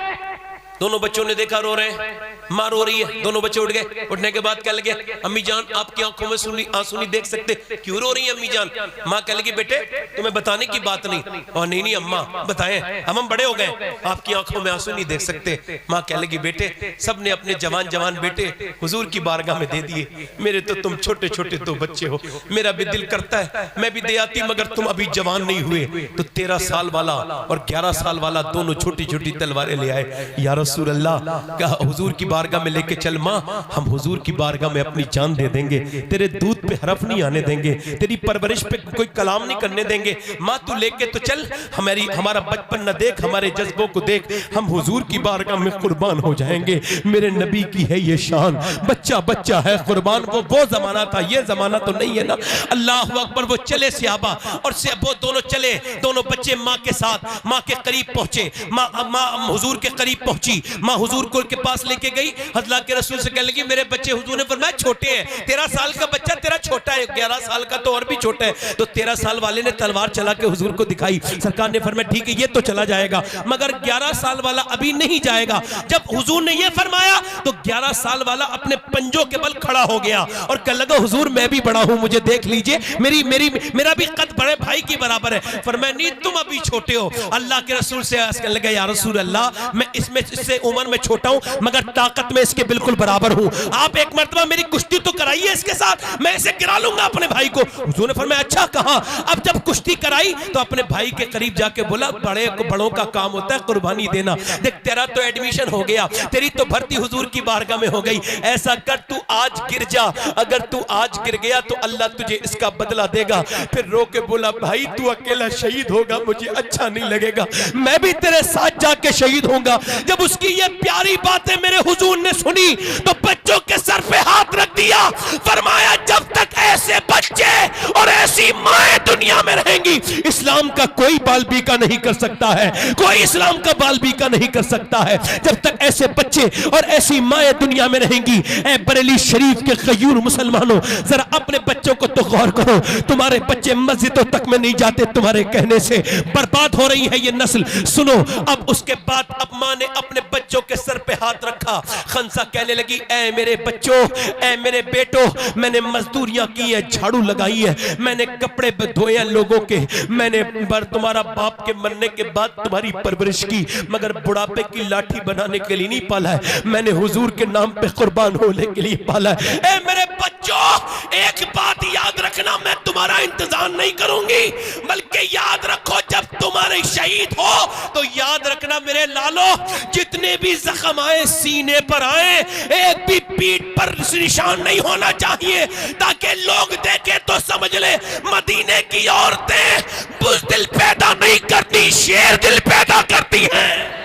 दोनों बच्चों ने देखा रो रहे हैं, माँ रो रही है, दोनों बच्चे उठ गए। उठने के बाद क्या लगे, अम्मी जान आपकी आंखों में आंसू नहीं देख सकते, क्यों रो रही है अम्मी जान? माँ कह लगी बेटे तुम्हें बताने की बात नहीं। और नहीं अम्मा बताएं, हम बड़े हो गए, आपकी आंखों में आंसू नहीं देख सकते। माँ कह लगी बेटे सब ने अपने जवान जवान बेटे हुजूर की बारगाह में दे दिए, मेरे तो तुम छोटे छोटे दो बच्चे हो। मेरा भी दिल करता है मैं भी दे आती, मगर तुम अभी जवान नहीं हुए। तो 13 साल वाला और 11 साल वाला दोनों छोटी छोटी तलवारें ले आए। या रसूल अल्लाह, कहा हुजूर की बारगाह में लेके चल माँ, हम हुजूर की बारगाह में अपनी जान दे देंगे, तेरे दूध पे हरफ नहीं आने देंगे, तेरी परवरिश पे कोई कलाम नहीं करने देंगे। माँ तू लेके तो चल, हमारा बचपन न देख, हमारे जज्बों को देख, हम हुजूर की बारगाह में कुर्बान हो जाएंगे। मेरे नबी की है ये शान, बच्चा बच्चा है कुर्बान। वो जमाना था, ये जमाना तो नहीं है ना। अल्लाह अकबर। वो चले सहाबा और वो दोनों चले, दोनों बच्चे माँ के साथ माँ के करीब पहुंचे। माँ हुजूर के करीब पहुंची, माँ हुजूर को के पास लेके गई। अल्लाह के रसूल से कहने लगी मेरे बच्चे, हुजूर ने फरमाया छोटे हैं, 13 साल का बच्चा तेरा छोटा है, 11 साल का तो और भी छोटा है। तो 13 साल वाले ने तलवार चला के हुजूर को दिखाई। सरकार ने फरमाया ठीक है ये तो चला जाएगा, मगर 11 साल वाला अभी नहीं जाएगा। जब हुजूर ने ये फरमाया तो 11 साल वाला अपने पंजों के बल खड़ा हो गया और कहने लगा हुजूर मैं भी बड़ा हूं, मुझे देख लीजिए, मेरा भी कद बड़े भाई की बराबर है। फरमाया नहीं तुम अभी छोटे हो। अल्लाह के रसूल से कहने लगा या रसूल अल्लाह, मैं इससे उम्र में छोटा हूं मगर ताकत में इसके बिल्कुल बराबर हूं। आप एक मर्तबा मेरी कुश्ती तो कराइए इसके साथ, मैं इसे गिरा लूंगा अपने भाई को। हुजूर ने फरमाया अच्छा कहा। अब जब कुश्ती कराई तो अपने भाई के करीब जाके बोला बड़ों का काम होता है कुर्बानी देना। देख तेरा तो एडमिशन हो गया, तेरी तो भर्ती हुजूर की बारगाह में हो गई, ऐसा कर तू आज गिर जा, अगर तू आज गिर गया तो अल्लाह तुझे इसका बदला देगा। फिर रो के बोला भाई तू अकेला शहीद होगा मुझे अच्छा नहीं लगेगा, मैं भी तेरे साथ जाके शहीद होऊंगा। जब उसकी ये प्यारी बातें मेरे हुजूर ने सुनी तो बच्चों के सर पे हाथ रख दिया, फरमाया जब तक ऐसे बच्चे और ऐसी माएं दुनिया में रहेंगी, इस्लाम का कोई बालबीका नहीं कर सकता है, कोई इस्लाम का बालबीका नहीं कर सकता है। जब तक ऐसे बच्चे और ऐसी माएं दुनिया में रहेंगी। ए बरेली शरीफ के गयूर मुसलमानों, जरा अपने बच्चों को तो गौर करो, तुम्हारे बच्चे मस्जिदों तक में नहीं जाते, तुम्हारे कहने से बर्बाद हो रही है ये नस्ल। सुनो अब उसके बाद अब मां ने अपने बच्चों के सर पे हाथ रखा। खंसा कहने लगी ऐ मेरे बच्चों, ऐ मेरे बेटो, मैंने मजदूरियां की है, झाड़ू लगाई है, मैंने कपड़े धोए लोगों के, मैंने तुम्हारा बाप के मरने के बाद तुम्हारी परवरिश की, मगर बुढ़ापे की लाठी बनाने के लिए नहीं पाला है, मैंने हुजूर के नाम पे कुर्बान होने के लिए पाला है। ऐ मेरे बच्चों एक बात याद रखना, मैं तुम्हारा इंतजार नहीं करूंगी, बल्कि याद रखो जब तुम्हारे शहीद हो तो याद रखना मेरे लालो, जितने भी जख्म आए सीने पर आए, एक भी पीठ पर निशान नहीं होना चाहिए, ताकि लोग देखे तो समझ ले मदीने की औरतें बुज़दिल पैदा नहीं करती, शेर दिल पैदा करती हैं।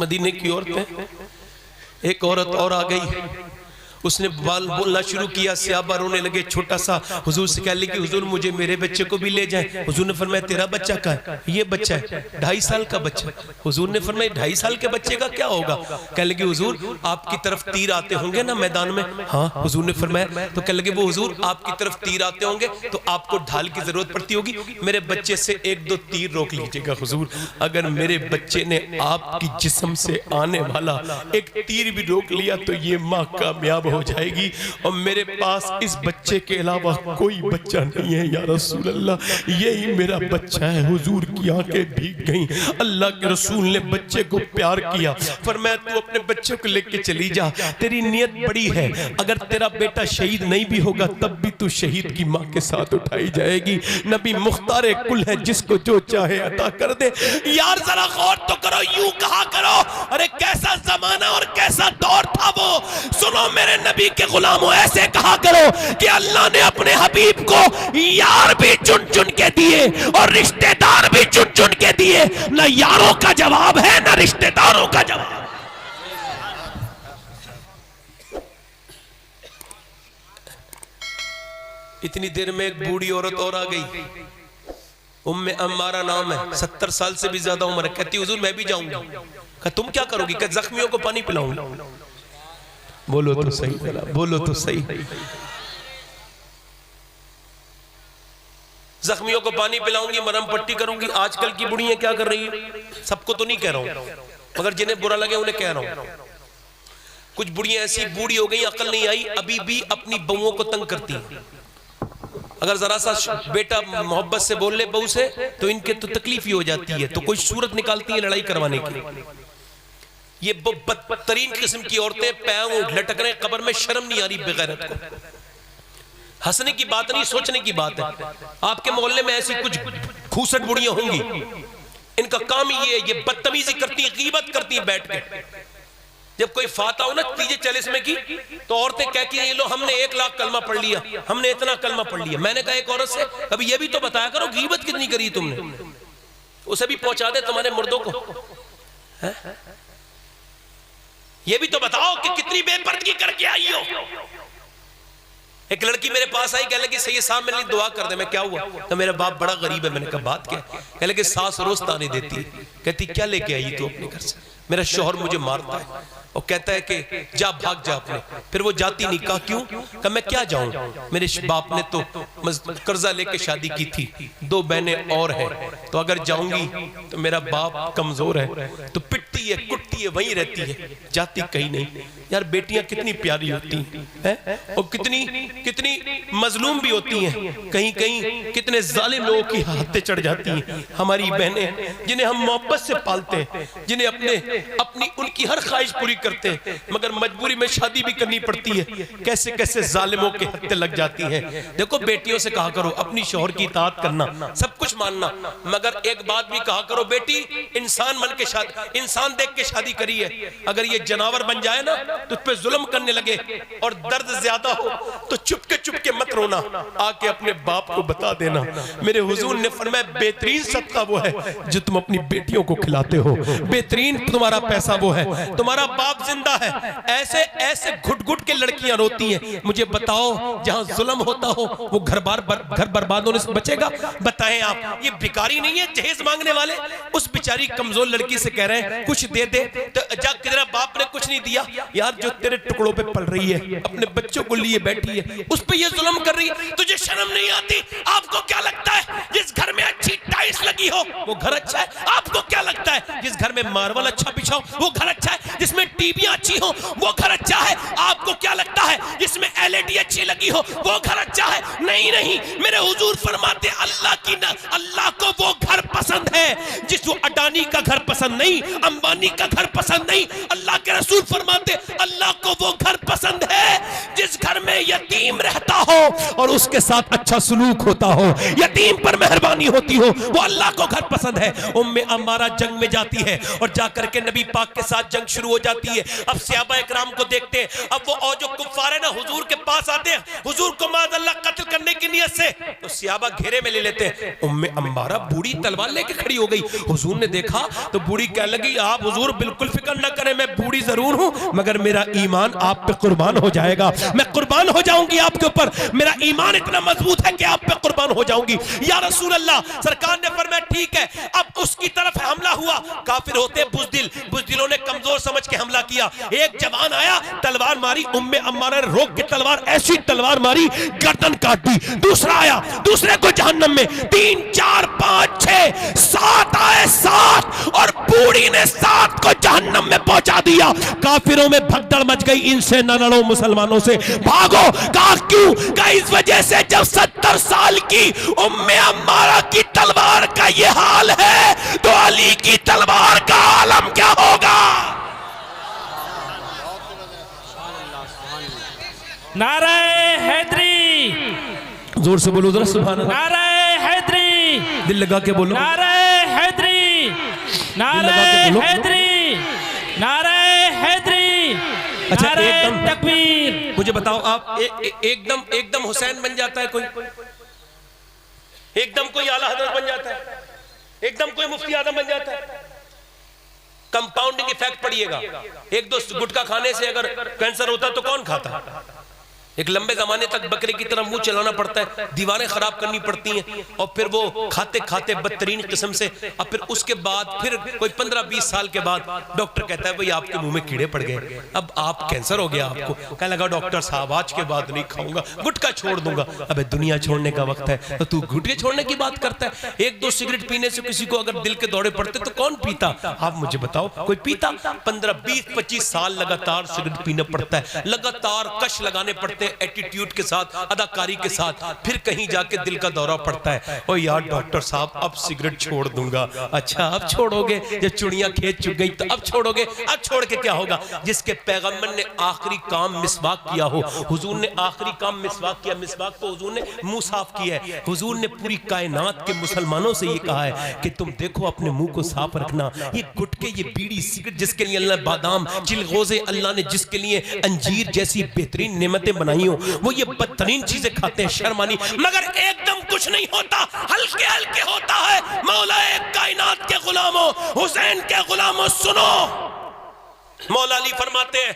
मदीने की औरतें, एक औरत और आ गई, उसने बाल बोलना शुरू किया, सहाबा रोने लगे। छोटा सा हुजूर से कह ली कि हुजूर मुझे मेरे बच्चे को भी ले जाए। हुजूर ने फरमाया तेरा बच्चा कहाँ है? ये बच्चा है 2.5 साल का बच्चा। हुजूर ने फरमाया 2.5 साल के बच्चे का क्या होगा? कह लगे हुजूर आपकी तरफ तीर आते होंगे ना मैदान में। हाँ हुजूर ने फरमाया। तो कह लगे वो हुजूर आपकी तरफ तीर आते होंगे तो आपको ढाल की जरूरत पड़ती होगी, मेरे बच्चे से 1-2 तीर रोक लीजिएगा हुजूर, अगर मेरे बच्चे ने आपकी जिस्म से आने वाला एक तीर भी रोक लिया तो ये माँ कामयाब हो जाएगी, और मेरे पास इस बच्चे के अलावा कोई बच्चा नहीं है या रसूल अल्लाह, यही मेरा बच्चा है। हुजूर की आंखें भीग गईं। अल्लाह के रसूल ने बच्चे को प्यार किया, फरमाया तू अपने बच्चे को लेके चली जा, तेरी नियत बड़ी है, अगर तेरा बेटा शहीद नहीं भी होगा तब भी तू शहीद की माँ के साथ उठाई जाएगी। नबी मुख्तार कुल है, जिसको जो चाहे अता कर दे। यार जरा गौर तो करो, यूं कहा करो अरे कैसा जमाना और कैसा दौर था वो। सुनो मेरे नबी के गुलामों ऐसे कहा करो कि अल्लाह ने अपने हबीब को यार भी चुन चुन के दिए और रिश्तेदार भी चुन चुन के दिए। ना यारों का जवाब है ना रिश्तेदारों का जवाब। इतनी देर में एक बूढ़ी औरत और आ गई, उम्मे अम्मारा नाम है, 70 साल से भी ज्यादा उम्र है। कहती हुजूर मैं भी जाऊंगी। कहा तुम क्या करोगी? कहा जख्मियों को पानी पिलाऊंगी। बोलो तो सही, बोलो तो सही। जख्मियों को पानी पिलाऊंगी, मरहम पट्टी करूंगी। आजकल की बुढ़ियां क्या कर रही है? सबको तो नहीं कह रहा हूं, मगर जिन्हें बुरा लगे उन्हें कह रहा हूं। कुछ बुढ़ियां ऐसी बूढ़ी हो गई, अकल नहीं आई, अभी भी अपनी बहुओं को तंग करती हैं। अगर जरा सा बेटा मोहब्बत से बोल ले बहू से तो इनके तो तकलीफ ही हो जाती है, तो कोई सूरत निकालती है लड़ाई करवाने की। ये बदतरीन किस्म की औरतें पैर लटक रहे कब्र में, शर्म नहीं आ रही बेगैरत को। हंसने की बात नहीं, सोचने की बात है। आपके मोहल्ले में ऐसी कुछ खूसट बुढ़ियां होंगी, इनका काम ही ये बदतमीजी करती है, गीबत करती है बैठ के। जब कोई फाता हो ना 40 में की, तो औरतें कहती हैं ये लो हमने 1 लाख कलमा पढ़ लिया, हमने इतना कलमा पढ़ लिया। मैंने कहा एक औरत से अभी ये भी तो बताया करो गीबत कितनी करी तुमने, उसे भी पहुंचा दे तुम्हारे मुर्दों को। है? ये भी तो बताओ कि कितनी बेपर्दगी करके आई हो। एक लड़की मेरे पास आई, कह लगी सैयद साहब मेरे लिए दुआ कर दे। मैं क्या हुआ? तो मेरा बाप बड़ा गरीब है। मैंने कहा बात क्या? कह लगी सास रोज ताने देती है। कहती क्या लेके आई तू अपने घर से? मेरा शौहर मुझे मारता है और कहता है कि जा भाग जा अपने। फिर वो जाती नहीं। कहा क्यों? कहा मैं क्या जाऊं, मेरे बाप ने तो कर्जा लेके शादी की थी, 2 बहनें और हैं, तो अगर जाऊंगी तो मेरा बाप कमजोर है, तो पिटती है कुटती है, वहीं रहती है, जाती कहीं नहीं। यार बेटियां कितनी प्यारी होती हैं और कितनी कितनी मजलूम भी होती हैं, कहीं कहीं कितने जालिम लोगों की हत्या चढ़ जाती हैं। हमारी बहनें जिन्हें हम मोहब्बत से पालते हैं, जिन्हें अपनी उनकी हर ख्वाहिश पूरी करते हैं, मगर मजबूरी में शादी भी करनी पड़ती है, कैसे कैसे जालिमों के हत्या लग जाती हैं। देखो बेटियों से कहा करो अपनी शौहर की इताअत करना, सब कुछ मानना, मगर एक बात भी कहा करो बेटी इंसान बन के शादी, इंसान देख के शादी करी है। अगर ये जानवर बन जाए ना तो उस पे जुल्म करने लगे और दर्द ज्यादा हो तो चुपके मत रोना, आके अपने बाप को बता देना। मेरे हुजूर ने फरमाया बेहतरीन सदका वो है जो तुम अपनी बेटियों को खिलाते हो, बेहतरीन तुम्हारा पैसा वो है, तुम्हारा बाप जिंदा है। ऐसे ऐसे घुट घुट के लड़कियां रोती हैं। मुझे बताओ जहां जुल्म होता हो वो घर बर्बाद होने से बचेगा? बताएं आप। ये भिखारी नहीं है जहेज मांगने वाले, उस बेचारी कमजोर लड़की से कह रहे हैं कुछ दे दे, तो जा तेरा बाप ने कुछ नहीं दिया। यार जो तेरे टुकड़ों पे पल रही है, अपने बच्चों को लिए बैठी है, उस पे ये जुल्म कर रही है, तुझे शर्म नहीं आती? आपको क्या लगता है जिस घर में अच्छी टाइल्स लगी हो वो घर अच्छा है? आपको क्या लगता है जिस घर में मार्बल अच्छा बिछा हो वो घर अच्छा है? जिसमें टीवियां अच्छी हो वो घर अच्छा है? आपको क्या लगता है जिसमें एलईडी अच्छी लगी हो वो घर अच्छा है? नहीं नहीं, मेरे हुजूर फरमाते अल्लाह को वो घर पसंद है जिस वो अडानी का घर पसंद नहीं, अंबानी का घर पसंद नहीं। अल्लाह के रसूल फरमाते अल्लाह को वो घर पसंद है जिस घर में यतीम रहता हो और उसके साथ अच्छा सलूक होता हो, यतीम पर मेहरबानी होती हो, वो अल्लाह को घर पसंद है। उम्मे अम्मारा जंग में जाती है और जाकर के नबी पाक के साथ जंग शुरू हो जाती है। अब सहाबा इकराम को देखते हैं, अब वो और जो कुफ्फार है ना हुजूर के पास आते हैं, हुजूर को माज़अल्लाह कत्ल करने की नियत से, तो सहाबा घेरे में ले लेते हैं। उम्मे अम्मारा बूढ़ी तलवार लेके खड़ी हो गई। हुजूर ने देखा तो बूढ़ी कह लगी आप हुजूर बिल्कुल फिक्र न करें, मैं बूढ़ी जरूर हूं मगर मेरा ईमान आप पे कुर्बान हो जाएगा, मैं कुर्बान हो जाऊंगी आपके ऊपर, मेरा ईमान इतना मजबूत है कि आप पे कुर्बान हो जाऊंगी। या रसूल अल्लाह, सरकार ने फरमाया ठीक है। अब उसकी तरफ हमला हुआ, काफिर होते बुज़दिलों ने कमजोर समझ के हमला किया। एक जवान आया, तलवार मारी, उम्मे अम्मारा ने रोक के तलवार, ऐसी तलवार मारी गर्दन काट दी। दूसरा आया, दूसरे को जहन्नम में, 3 4 5 6 7 आए 7 और बूढ़ी ने 7 को जहन्नम में पहुंचा दिया। काफिरों में भगदड़ मच गई, इनसे न लड़ो मुसलमानों से भागो। कहा क्यों? कहा इस वजह से जब 70 साल की उम्मे अम्मारा की तलवार का ये हाल है तो अली की तलवार का आलम क्या होगा? नारे हैदरी, जोर से बोलो जरा सुभान अल्लाह। नारे हैदरी, दिल लगा के बोलो। नारे हैदरी, नारे हैदरी, नारे हैदरी, अच्छा नारे एकदम तकबीर। मुझे बताओ आप एकदम एकदम हुसैन बन जाता है कोई, एकदम कोई आला हजरत बन जाता है, एकदम कोई मुफ्ती आजम बन जाता है? कंपाउंडिंग इफेक्ट पड़िएगा। एक दो गुटखा खाने से अगर कैंसर होता तो कौन खाता? एक लंबे जमाने तक बकरे की तरह मुंह चलाना पड़ता है, दीवारें खराब करनी पड़ती हैं, और फिर वो खाते खाते बदतरीन किस्म से, और फिर उसके बाद फिर कोई 15-20 साल के बाद डॉक्टर कहता है भाई आपके मुंह में कीड़े पड़ गए, अब आप कैंसर हो गया आपको। कहने लगा डॉक्टर साहब आज के बाद नहीं खाऊंगा, गुटखा छोड़ दूंगा। अबे दुनिया छोड़ने का वक्त है तो तू गुटखे छोड़ने की बात करता है? एक दो सिगरेट पीने से किसी को अगर दिल के दौरे पड़ते तो कौन पीता? आप मुझे बताओ कोई पीता? 15-20-25 साल लगातार सिगरेट पीना पड़ता है, लगातार कश लगाने पड़ते हैं एटीट्यूड के साथ, अदाकारी के साथ, फिर कहीं जाके दिल का दौरा पड़ता है, ओ यार डॉक्टर साहब अब सिगरेट छोड़ दूंगा। अच्छा अब छोड़ोगे? जब चुड़ियां खेत चुग गई तो अब छोड़ोगे? अब छोड़ के क्या होगा? जिसके पैगंबर ने आखिरी काम मिसवाक किया हो, हुजूर ने आखिरी काम मिसवाक किया, मिसवाक को हुजूर ने मुंह साफ किया है। हुजूर ने पूरी कायनात के मुसलमानों से ये कहा है कि तुम देखो अपने मुंह को साफ रखना। ये गुटके, ये बीड़ी, सिगरेट, जिसके लिए अल्लाह बादाम, चिलगोजे, अल्लाह ने जिसके लिए अंजीर जैसी बेहतरीन नेमतें बनाई हो, वो ये बदतरीन चीजें खाते हैं शर्मानी। मगर एकदम कुछ नहीं होता, हल्के हल्के होता है। मौलाए कायनात के गुलामों, हुसैन के गुलामों सुनो, मौला अली फरमाते हैं,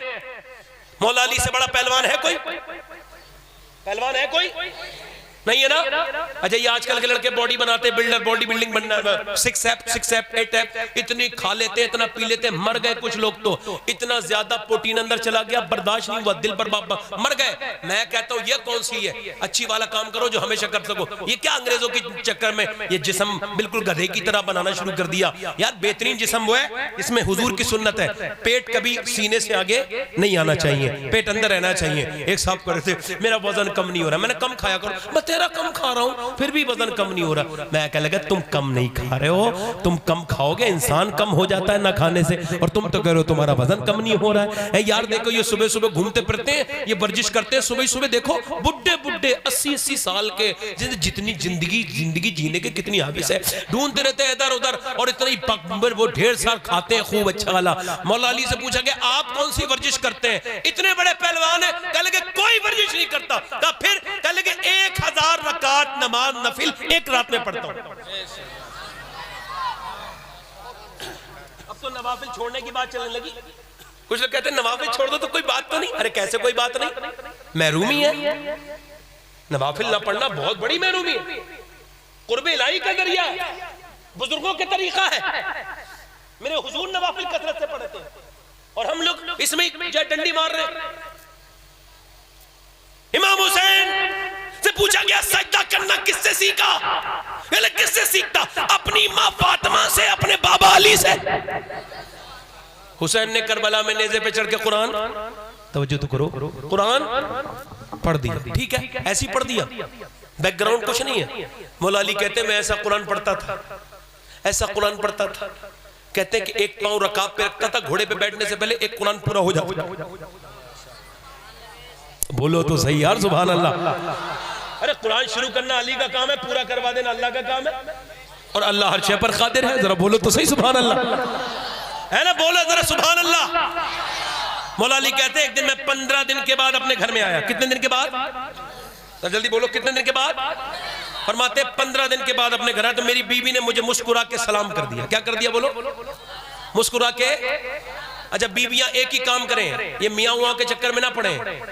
मौला अली से बड़ा पहलवान है कोई? पहलवान है कोई? नहीं है ना? अच्छा ये आजकल के लड़के बॉडी बनाते, बिल्डर, बॉडी बिल्डिंग बनना, 6 एप 8 एप इतनी खा लेते हैं, इतना पी लेते हैं, मर गए कुछ लोग तो। इतना ज्यादा प्रोटीन अंदर चला गया, बर्दाश्त नहीं हुआ, दिल पर मर गए। मैं कहता हूं ये कौन सी है? अच्छी वाला काम करो जो हमेशा कर सको। ये क्या अंग्रेजों के चक्कर में ये जिस्म बिल्कुल गधे की तरह बनाना शुरू कर दिया? यार बेहतरीन जिस्म वो है इसमें हुजूर की सुन्नत है, पेट कभी सीने से आगे नहीं आना चाहिए, पेट अंदर रहना चाहिए। एक साहब कर रहे थे मेरा वजन कम नहीं हो रहा, मैंने कम खाया करो, तेरा कम खा रहा हूं फिर भी वजन कम नहीं हो रहा। मैं कह लगा तुम कम नहीं खा रहे हो, तुम कम खाओगे इंसान कम हो जाता है ना खाने से, और तुम तो कह रहे हो तुम्हारा वजन कम नहीं हो रहा है। यार देखो ये सुबह सुबह घूमते फिरते हैं, ये वर्जिश करते हैं सुबह सुबह, देखो बुड्ढे बुड्ढे 80-80 साल के, जितनी जिंदगी जीने के कितनी हाबिस है, ढूंढते रहते हैं इधर उधर, और इतना वो ढेर सार खाते हैं खूब अच्छा वाला। मौला अली से पूछा गया आप कौन सी वर्जिश करते हैं? इतने बड़े पहलवान है, कह लगे कोई वर्जिश नहीं करता। तब फिर कह लगे 1000 रकात नमाज नफिल एक रात में पढ़ता हूं। अब तो नवाफिल छोड़ने की बात चलने लगी। कुछ लोग कहते हैं नवाफिल छोड़ दो तो कोई बात तो नहीं। अरे कैसे कोई बात नहीं? महरूमी है, नवाफिल ना पढ़ना बहुत बड़ी महरूमी है, कुर्बे इलाही का जरिया, बुजुर्गों के तरीका है। मेरे हुजूर नवाफिल कसरत से पढ़ते हैं और हम लोग इसमें डंडी मार रहे हैं। इमाम हुसैन से पूछा गया सजदा करना किससे सीखा? किससे सीखता? अपनी मां फातिमा से, अपने बाबा अली से। हुसैन ने करबला में नेज़े पे चढ़ के कुरान, तवज्जो तो करो, कुरान पढ़ दिया, ठीक है ऐसी पढ़ दिया, बैकग्राउंड कुछ नहीं है। मौला अली कहते हैं मैं ऐसा कुरान पढ़ता था, ऐसा कुरान पढ़ता था, कहते हैं कि एक पांव रकाब पे रखता था, घोड़े पे बैठने से पहले एक कुरान पूरा हो जाता। बोलो तो सही यार, सुभान अल्लाह। अरे कुरान शुरू करना अली का काम है, पूरा करवा देना अल्लाह का काम है, और अल्लाह हर शय पर कादिर है। जरा बोलो तो सही सुभान अल्लाह, है ना? बोलो जरा सुभान अल्लाह। मौला अली कहते हैं एक दिन मैं 15 दिन के बाद अपने घर में आया। कितने दिन के बाद? तो जल्दी बोलो कितने दिन के बाद? फरमाते 15 दिन के बाद अपने घर आया तो मेरी बीवी ने मुझे मुस्कुरा के सलाम कर दिया। क्या कर दिया? बोलो मुस्कुरा के। अच्छा बीवियां एक ही काम करें, ये मियाँ हुआ के चक्कर में ना पड़े,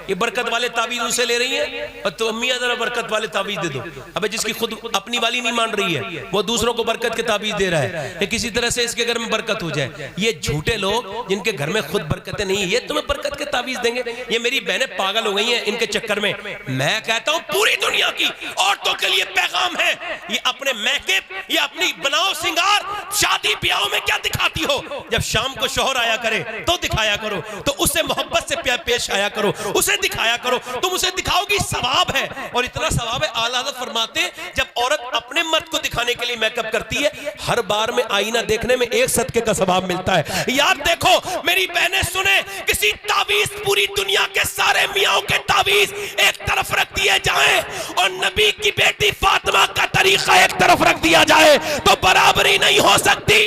ये बरकत वाले ताबीज उनसे ले रही हैं और तो मियाँ जरा बरकत वाले ताबीज दे दो। अबे जिसकी खुद अपनी वाली नहीं मान रही है वो दूसरों को बरकत के ताबीज दे रहा है, ये किसी तरह से इसके घर में बरकत हो जाए। ये झूठे लोग जिनके घर में खुद बरकतें नहीं, ये तुम्हें बरकत के ताबीज देंगे। ये मेरी बहनें पागल हो गई हैं इनके चक्कर में। मैं कहता हूँ पूरी दुनिया की औरतों के लिए पैगाम है, ये अपने मैकेप, ये अपनी बनाओ सिंगार शादी ब्याह में क्या दिखाती हो? जब शाम को शौहर आया करे तो दिखाया करो, तो उससे मोहब्बत से पेश आया करो, उसे दिखाया करो, तुम उसे दिखाओगी सवाब है। और इतना सवाब है, आला हज़रत फरमाते जब औरत अपने मर्द को दिखाने के लिए मेकअप करती है, हर बार में आईना देखने में 1 सदके का सवाब मिलता है। यार देखो मेरी बहनें सुने, किसी तावीज पूरी दुनिया के सारे मियाओं के तावीज एक तरफ रख दिए जाए और नबी की बेटी फातिमा का तरीका एक तरफ रख दिया जाए तो बराबरी नहीं हो सकती।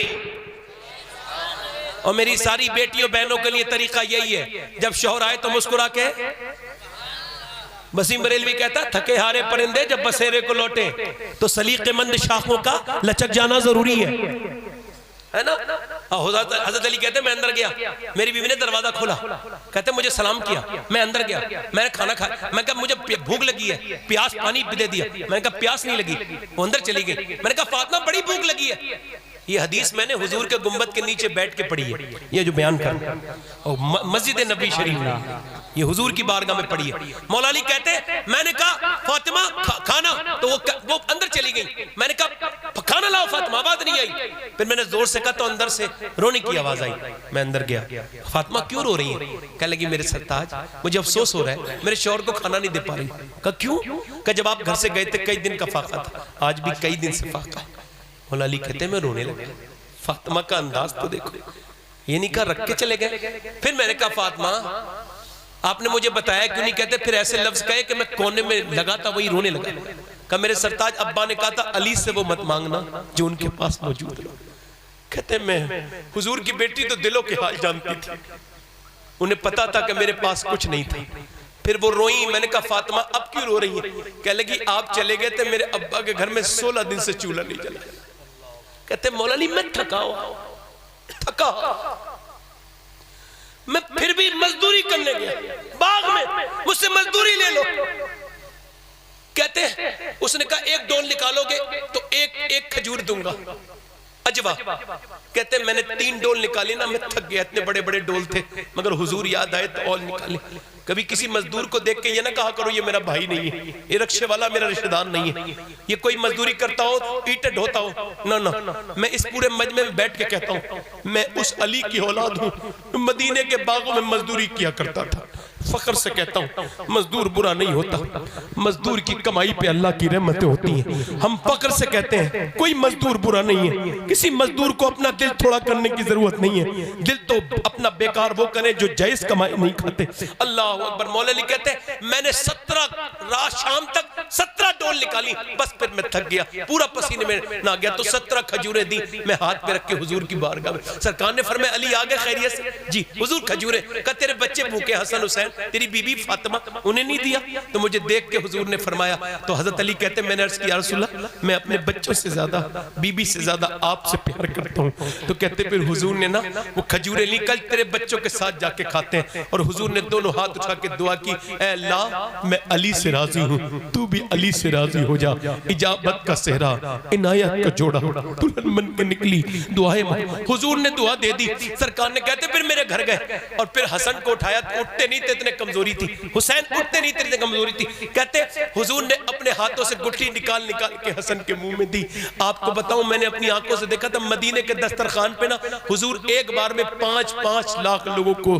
और मेरी सारी बेटियों बहनों के लिए तरीका यही है, जब शौहर आए तो मुस्कुरा के। वसीम बरेलवी कहता, थके हारे परिंदे जब बसेरे को लौटे तो सलीकेमंद शाखों का लचक जाना जरूरी है ना। हजरत अली कहते, मैं अंदर गया, मेरी बीवी ने दरवाजा खोला, कहते मुझे सलाम किया, मैं अंदर गया, मैंने खाना खाया, मैं कहा मुझे भूख लगी है, प्यास, पानी दे दिया, मैंने कहा प्यास नहीं लगी, वो अंदर चली गई, मैंने कहा फातिमा बड़ी भूख लगी है। ये हदीस मैंने हुजूर के गुंबद के नीचे बैठ के पढ़ी है, ये जो बयान कर, और मस्जिद नबी शरीफ में ये हुजूर की बारगाह में पढ़ी है। मौला अली कहते, मैंने कहा फातिमा खाना, तो वो अंदर चली गई, मैंने कहा खाना लाओ फातिमा, आवाज नहीं आई, फिर मैंने जोर से कहा तो अंदर से रोने की आवाज आई, मैं अंदर गया, फातिमा क्यों रो रही है? कहने लगी मेरे सरताज मुझे अफसोस हो रहा है, मेरे शौहर को खाना नहीं दे पा रही। कहा क्यों? कहा जब आप घर से गए थे कई दिन का फाका था, आज भी कई दिन से फाका। मौला अली कहते मैं रोने लगा, फातिमा का अंदाज तो देखो, ये नहीं कहा रख के चले गए। फिर मैंने कहा फातिमा आपने मुझे बताया क्यों नहीं? कहते फिर ऐसे लफ्ज कहे कि मैं कोने में लगा था वही रोने लगा। कहा मेरे सरताज अब्बा ने कहा था अली से वो मत मांगना जो उनके पास मौजूद है। कहते मैं हुजूर की बेटी तो दिलों के हाल जानती थी, उन्हें पता था कि मेरे पास कुछ नहीं था। फिर वो रोई, मैंने कहा फातिमा अब क्यों रो रही है? कह लगी आप चले गए थे, मेरे अब्बा के घर में 16 दिन से चूल्हा नहीं जला। कहते मौला अली मैं थका मैं फिर भी मजदूरी करने गया बाग में, मुझसे मजदूरी ले लो। कहते उसने कहा एक डोल निकालोगे तो एक खजूर दूंगा, अजवा। कहते मैंने 3 डोल निकाली ना, मैं थक गया, इतने बड़े बड़े डोल थे, मगर हुजूर याद आए तो और निकाले। कभी किसी मजदूर को देख के ये ना कहा करो ये मेरा भाई नहीं है, ये रिक्शे वाला मेरा रिश्तेदार नहीं है, ये कोई मजदूरी करता हो, ईंटें ढोता हो, ना। मैं इस पूरे मजमे में बैठ के कहता हूँ मैं उस अली की औलाद हूँ, मदीने के बागों में मजदूरी किया करता था। फख्र से कहता हूँ मजदूर बुरा नहीं होता, मजदूर की कमाई पे अल्लाह की रहमतें होती हैं। हम फख्र से कहते हैं कोई मजदूर बुरा नहीं है, किसी मजदूर को अपना दिल थोड़ा करने की जरूरत नहीं है, दिल तो अपना बेकार वो करे जो जायज कमाई नहीं खाते। अल्लाह अकबर। मौला अली कहते हैं मैंने 17 रात शाम तक 17 डोल निकाली, बस फिर मैं थक गया, पूरा पसीने में ना गया, तो 17 खजूरें दी, मैं हाथ पे रख के हुजूर की बारगाह में। सरकार ने फरमाया अली आ गए खैरियत से? जी हुजूर खजूरें। कहा तेरे बच्चे भूखे हसन हुसैन, तेरी बीबी फातिमा, उन्हें नहीं दिया? तो मुझे देख के हुजूर ने फरमाया, तो हजरत अली कहते मैंने अर्ज किया रसूलल्लाह मैं अपने बच्चों से ज्यादा, बीबी से ज्यादा आपसे प्यार करता हूँ। तो कहते फिर हुजूर ने ना वो खजूरें ली, कल तेरे बच्चों के साथ जाके खाते हैं। और हुजूर ने दोनों हाथ उठा के दुआ की, ऐ अल्लाह मैं अली से राजी हूँ, तू भी अली से राजी हो जा। इजाबत का सेहरा, इनायत का जोड़ा दुल्हन बन के निकली, दुआएं हुजूर ने दुआ दे दी। सरकार ने कहते फिर मेरे घर गए और फिर हसन को उठाया, उठते नहीं थे, इतने कमजोरी थी, हुसैन उठते नहीं थे, इतने कमजोरी थी। कहते हुजूर ने अपने हाथों से गुठली निकाल के हसन के मुंह में दी। आपको बताऊं मैंने अपनी आंखों से देखा था मदीने के दस्तरखान पे ना हुजूर एक बार में 5-5 लाख लोगों को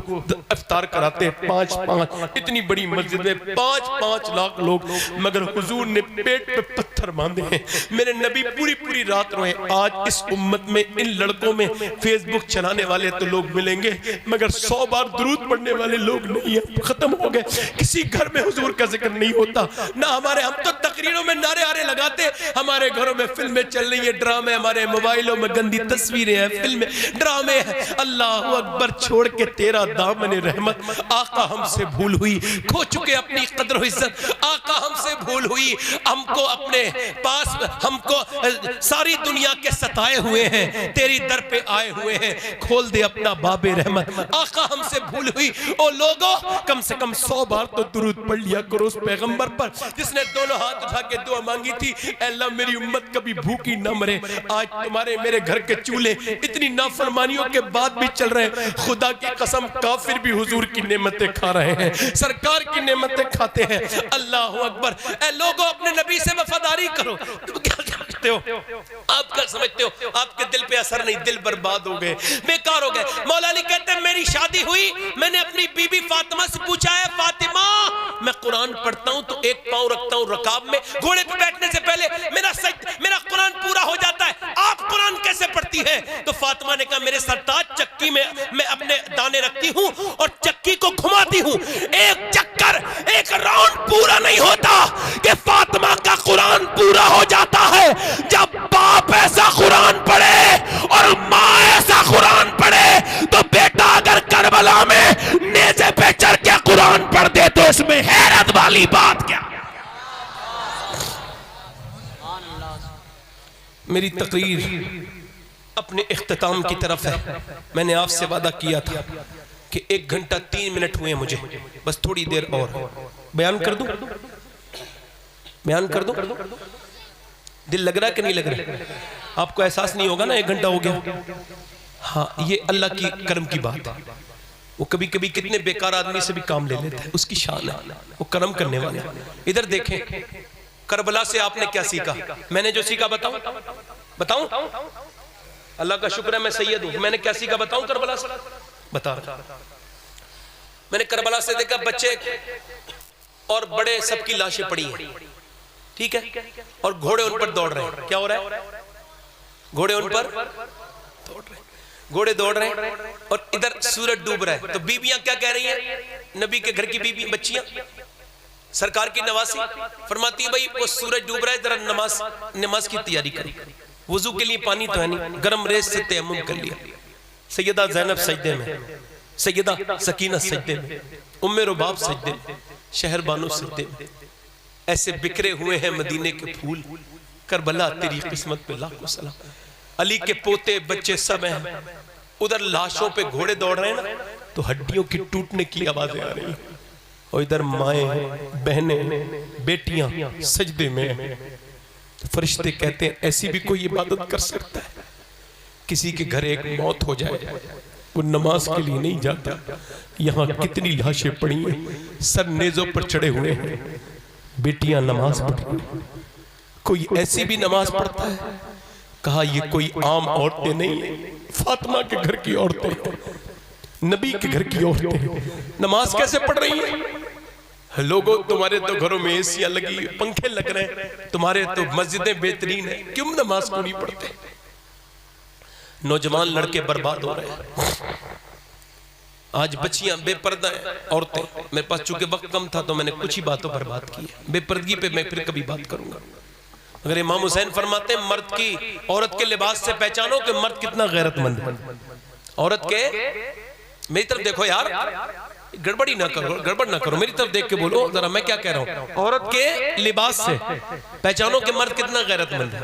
इफ्तार कराते हैं, 5-5, इतनी बड़ी मस्जिद में 5-5 लाख लोग, मगर हुजूर ने पेट पे पत्थर बांधे हैं। मेरे नबी पूरी रात रोए। आज इस उम्मत में इन लड़कों में फेसबुक चलाने वाले तो लोग मिलेंगे, मगर 100 बार दुरूद पढ़ने वाले लोग नहीं है, खत्म हो गए। किसी घर में हुजूर का जिक्र नहीं होता ना हमारे, हम तो तकरीरों में नारे आरे लगाते, हमारे घरों में फिल्में चल रही है, ड्रामे, हमारे मोबाइलों में गंदी तस्वीरें हैं, फिल्में, ड्रामे हैं। अल्लाह अकबर। छोड़ के तेरा दामन रहमत, आका हमसे भूल हुई, खो चुके अपनी कदर और इज्जत, आका हमसे भूल हुई, हमको अपने पास, हमको सारी दुनिया के सताए हुए हैं, तेरी दर पे आए हुए हैं, खोल दे अपना बाबे रहमत, आका हमसे भूल हुई। ओ लोगों कम से कम 100 बार तो दुरूद पढ़ लिया करो उस पैगंबर पर जिसने दोनों हाथ उठा के दुआ मांगी थी, अल्लाह मेरी उम्मत कभी भूखी न मरे। आज तुम्हारे मेरे घर के चूल्हे इतनी नाफरमानियों के बाद भी चल रहे हैं, खुदा की कसम काफिर भी हुजूर की नेमतें खा रहे हैं, सरकार की नेमतें खाते हैं। अल्लाह अकबर। ए लोगों अपने नबी से वफादारी करो। तुम क्या समझते हो, आप क्या समझते हो, आपके दिल पे असर नहीं, दिल बर्बाद हो गए, बेकार हो गए। मौला अली कहते हैं मेरी शादी हुई, मैंने अपनी बीबी फातिमा से पूछा है फातिमा मैं कुरान पढ़ता हूं तो एक पांव रखता हूं रकाब में, घोड़े पे बैठने से पहले मेरा कुरान पूरा हो जाता है, आप कुरान कैसे पढ़ती है? तो फातिमा ने कहा मेरे सरताज चक्की में मैं अपने दाने रखती हूं और चक्की को घुमाती हूं, एक चक्कर, एक राउंड पूरा नहीं होता कि फातिमा का कुरान पूरा हो जाता है। जब बाप ऐसा कुरान पढ़े और माँ ऐसा कुरान पढ़े तो मेरी तकरीर अपने इख्तिताम की तरफ है। मैंने आपसे वादा किया था कि 1 घंटा 3 मिनट हुए मुझे, बस थोड़ी देर और बयान कर दूं, बयान कर दूं। दिल लग रहा है कि नहीं लग रहा? आपको एहसास नहीं होगा ना 1 घंटा हो गया। हाँ, ये अल्लाह की करम की बात है। वो कभी कभी कितने बेकार आदमी से भी काम ले लेता है, उसकी शान है, वो करम करने वाला। इधर देखें, करबला से आपने क्या सीखा? मैंने जो सीखा बताऊं? बताऊं? अल्लाह का शुक्र है मैं सैयद हूं। मैंने क्या सीखा बताऊं करबला से? बता रहा। मैंने करबला से देखा बच्चे और बड़े सबकी लाशें पड़ी हैं, ठीक है, और घोड़े उन पर दौड़ रहे हैं। क्या हो रहा है? घोड़े उन पर दौड़ रहे हैं, घोड़े दौड़ रहे हैं, और इधर सूरज डूब रहा है। तो बीबियां क्या कह रही हैं? नबी के घर की बीबी बच्चियां, सरकार की नवासी, फरमाती है भाई वो सूरज डूब रहा है, जरा नमाज की तैयारी करो। वुजू के लिए पानी तो है नहीं, गर्म रेत से तयम्मुम कर लिया। सैयदा ज़ैनब सजदे में, सैयदा सकीना सजदे में, उम्मे रुबाब सजदे में, शहर बानो सजदे में। ऐसे बिखरे हुए हैं मदीने के फूल। करबला तेरी किस्मत पे लाखों सलाम। अली के पोते बच्चे सब हैं, उधर लाशों पे घोड़े दौड़ रहे हैं ना, तो हड्डियों की टूटने की आवाजें आ रही हैं, और इधर माएं, बहनें, बेटियां सजदे में। फरिश्ते कहते हैं ऐसी भी कोई इबादत कर सकता है? किसी के घर एक मौत हो जाए, वो नमाज के लिए नहीं जाता। यहाँ कितनी लाशें पड़ी हैं, सर नेजों पर चढ़े हुए हैं, बेटियां नमाज पढ़ रही हैं। कोई ऐसी भी नमाज पढ़ता है? कहा ये कोई आम औरतें नहीं है, फातिमा के घर की औरतें हैं, नबी के घर की औरतें नमाज कैसे पढ़ रही हैं? लोगों, तुम्हारे तो घरों में एसियां लगी, पंखे लग रहे हैं, तुम्हारे तो मस्जिदें बेहतरीन है, क्यों नमाज को नहीं पढ़ते? नौजवान लड़के बर्बाद हो रहे हैं, आज बच्चियां बेपर्दा हैं, औरतें। मेरे पास चूंकि वक्त कम था तो मैंने कुछ ही बातों पर बात की है। बेपर्दगी पे मैं फिर कभी बात करूंगा। अगर इमाम हुसैन फरमाते हैं मर्द की औरत के लिबास से पहचानो कि मर्द कितना गैरतमंद है। औरत के, मेरी तरफ देखो यार, गड़बड़ी ना करो, गड़बड़ ना करो, मेरी तरफ देख के बोलो जरा मैं क्या कह रहा हूँ। औरत के लिबास से पहचानो कि मर्द कितना गैरतमंद है।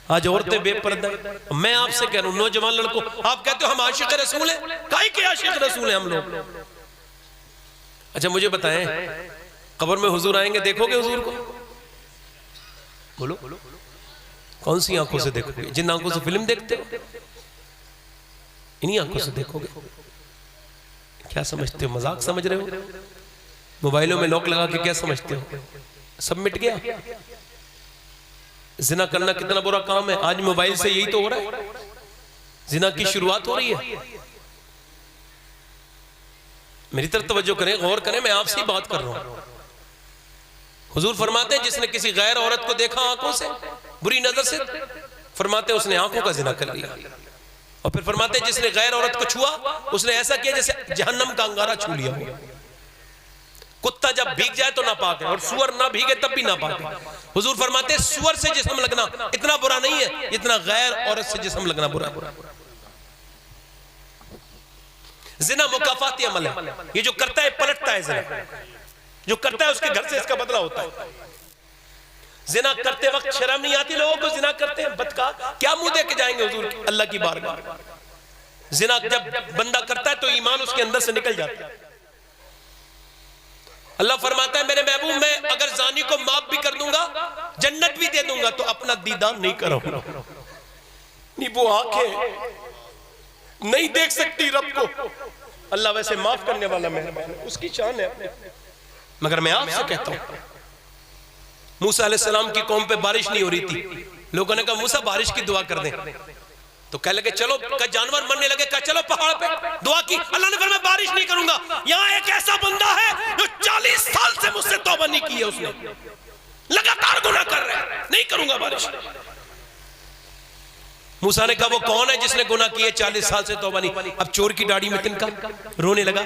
आज औरतें बेपर्दा। मैं आपसे कह रहा हूँ नौजवान लड़कों, आप कहते हो हम आशिक रसूल हैं, काहे के आशिक रसूल हैं हम लोग? अच्छा मुझे बताएं, कब्र में हुजूर आएंगे, देखोगे हुजूर को? बोलो, कौन सी आंखों से देखोगे? जिन आंखों से फिल्म देखते हो, इन्हीं आंखों से देखोगे। क्या समझते हो? मजाक समझ रहे हो? मोबाइलों में लॉक लगा के क्या समझते हो? सब मिट गया। जिना करना कितना बुरा काम है, आज मोबाइल से यही तो हो रहा है। जिना की शुरुआत हो रही है। मेरी तरफ तवज्जो करें, गौर करें, मैं आपसे बात कर रहा हूं। हुजूर फरमाते हैं जिसने किसी गैर औरत को देखा आंखों से, बुरी नजर से, फरमाते हैं उसने आंखों का जिना कर लिया। और फिर फरमाते हैं जिसने गैर औरत को छुआ, उसने ऐसा किया जैसे जहन्नम का अंगारा छू लिया हो। कुत्ता जब भीग जाए तो नापाक है, और सुअर ना भीगे तब भी नापाक है। हुजूर फरमाते हैं सुअर से जिस्म लगना इतना बुरा नहीं है जितना गैर औरत से जिस्म लगना बुरा है। जिना मुकाफाती अमल है, ये जो करता है पलटता है। जिना जो करता है उसके घर से इसका बदला होता है। जिना करते वक्त शर्म नहीं आती लोगों को? जिना करते हैं बदकार, क्या मुंह दे के जाएंगे हुजूर अल्लाह की बारगाह? जिना जब बंदा करता है तो ईमान उसके अंदर से निकल जाता है। अल्लाह फरमाता है मेरे महबूब मैं अगर जानी को माफ भी कर दूंगा, जन्नत भी दे दूंगा, तो अपना दीदार नहीं करूंगा। नहीं, वो आंखें नहीं देख सकती रब को। अल्लाह वैसे माफ करने वाला मेहरबान है, उसकी शान है। मगर मैं आपसे कहता हूं, मूसा अलैहिस्सलाम की कौम पे बारिश नहीं हो रही थी। लोगों ने कहा मूसा बारिश की दुआ कर दें, तो कह लगे चलो, जानवर मरने लगे, कहा चलो पहाड़ पे दुआ की। अल्लाह ने फरमाया बारिश नहीं करूंगा। यहाँ एक ऐसा बंदा है जो 40 साल से मुझसे तौबा नहीं की है, उसने लगातार गुनाह कर रहा है, नहीं करूंगा बारिश। मूसा ने कहा वो कौन है जिसने गुनाह किए 40 साल से तौबा नहीं? अब चोर की दाढ़ी में तिनका रोने लगा,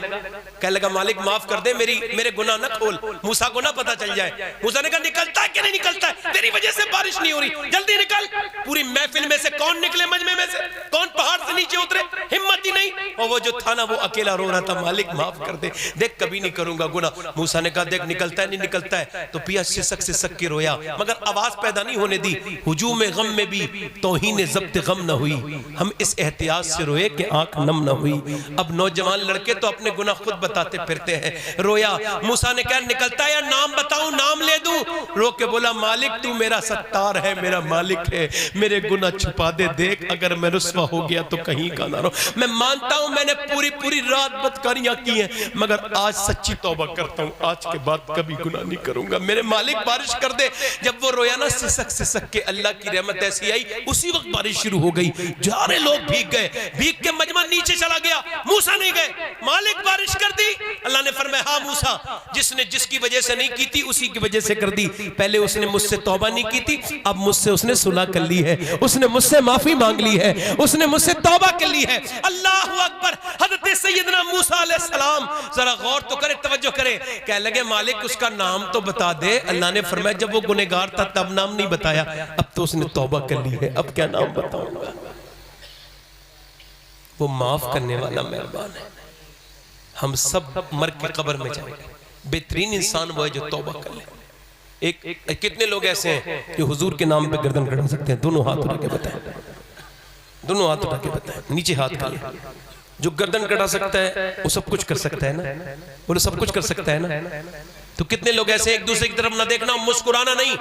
कह लगा मालिक माफ कर दे, मेरे गुनाह न खोल, मूसा को ना पता चल जाए। मूसा ने कहा निकलता है कि नहीं निकलता है? तेरी वजह से बारिश नहीं हो रही, जल्दी निकल। पूरी महफिल में से कौन निकले? मजमे में से कौन पहाड़ से नीचे उतरे? हिम्मत ही नहीं। और वो जो था ना वो अकेला रो रहा था, मालिक माफ कर दे, देख कभी नहीं करूंगा गुनाह। मूसा ने कहा देख निकलता है नहीं निकलता है। तो पिया सिसक के रोया मगर आवाज पैदा नहीं होने दी। हुजूम गम में भी तौहीन ज़ब्त गम न हुई, हम इस एहतियात से रोए कि आंख नम न हुई। अब नौजवान लड़के तो अपने गुनाह खुद बताते फिरते हैं, रोया। मूसा ने कहा निकलता है या नाम बताऊं, नाम ले दूं? रो के बोला मालिक तू मेरा सत्तार है, मेरा मालिक है, मेरे गुनाह छुपा दे, देख अगर मैं रुस्वा हो गया तो कहीं का ना रो। मैं मानता हूं मैंने पूरी पूरी रात बदकारियां की हैं मगर आज सच्ची तौबा करता हूं, आज के बाद कभी गुनाह नहीं करूंगा, मेरे मालिक बारिश कर दे। जब वो रोया ना सिसक के अल्लाह की रहमत ऐसी आई, उसी वक्त बारिश शुरू हो गई। सारे लोग भीग गए, भीग के मजमा नीचे चला गया, मूसा नहीं गए। मालिक बारिश कर दी। अल्लाह ने फरमाया हाँ मूसा, जिसने जिसकी वजह से नहीं की थी उसी की वजह से कर दी। पहले उसने मुझसे तौबा नहीं की थी, अब मुझसे उसने सुलह कर ली है, उसने मुझसे माफी मांग ली है, उसने मुझसे तौबा कर ली है। अल्लाह अकबर। हज़रत सैयदना मूसा अलैहिस्सलाम जरा गौर तो करे, तवज्जो करे, कह लगे मालिक उसका नाम तो बता दे। अल्लाह ने फरमाया जब वो गुनहगार था तब नाम नहीं बताया, अब तो उसने तौबा कर ली है, अब क्या नाम बताऊंगा। वो माफ करने वाला मेहरबान है। हम सब मर के कब्र में जाएंगे, बेहतरीन इंसान वो है जो तौबा कर ले। एक कितने लोग ऐसे हैं जो हुजूर के नाम पे गर्दन कटा सकते हैं? दोनों हाथ उठा के बताएं, दोनों हाथ उठा के बताएं, नीचे हाथ करिए। जो गर्दन कटा सकता है वो सब कुछ कर सकता है ना, बोले सब कुछ कर सकता है ना। तो कितने लोग ऐसे एक दूसरे की तरफ ना देखना, मुस्कुराना नहीं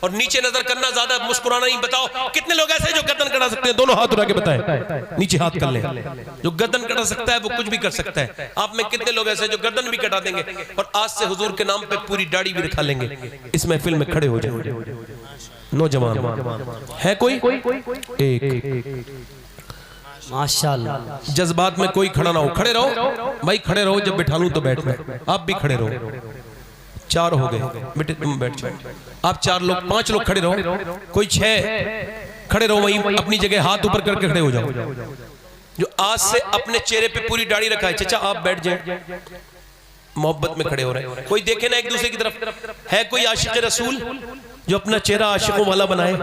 और नीचे नजर करना, ज्यादा मुस्कुराना नहीं। बताओ कितने लोग ऐसे जो गर्दन कटा सकते हैं? दोनों हाथ उठा के बताएं, नीचे हाथ कर लें। जो गर्दन कटा सकता है वो कुछ भी कर सकता है। आप में कितने लोग ऐसे जो गर्दन भी कटा देंगे और आज से हुजूर के नाम पे पूरी दाढ़ी भी रखा लेंगे? इस महफिल में खड़े हो जाओ नौजवान, है कोई एक माशाअल्लाह। जज्बात में कोई खड़ा ना हो, खड़े रहो भाई, खड़े रहो, जब बैठा लूं तो बैठना, आप भी खड़े रहो। 4 हो गए बेटे, तुम बैठ जाओ। आप 4 लोग 5 लोग खड़े रहो, कोई 6 खड़े रहो, वहीं अपनी जगह हाथ ऊपर करके खड़े हो जाओ। जो आज से अपने चेहरे पे पूरी दाढ़ी रखा है, चाचा आप बैठ जाए, मोहब्बत में खड़े हो रहे हैं। कोई देखे ना एक दूसरे की तरफ। है कोई आशिक रसूल जो अपना चेहरा आशिकों वाला बनाए?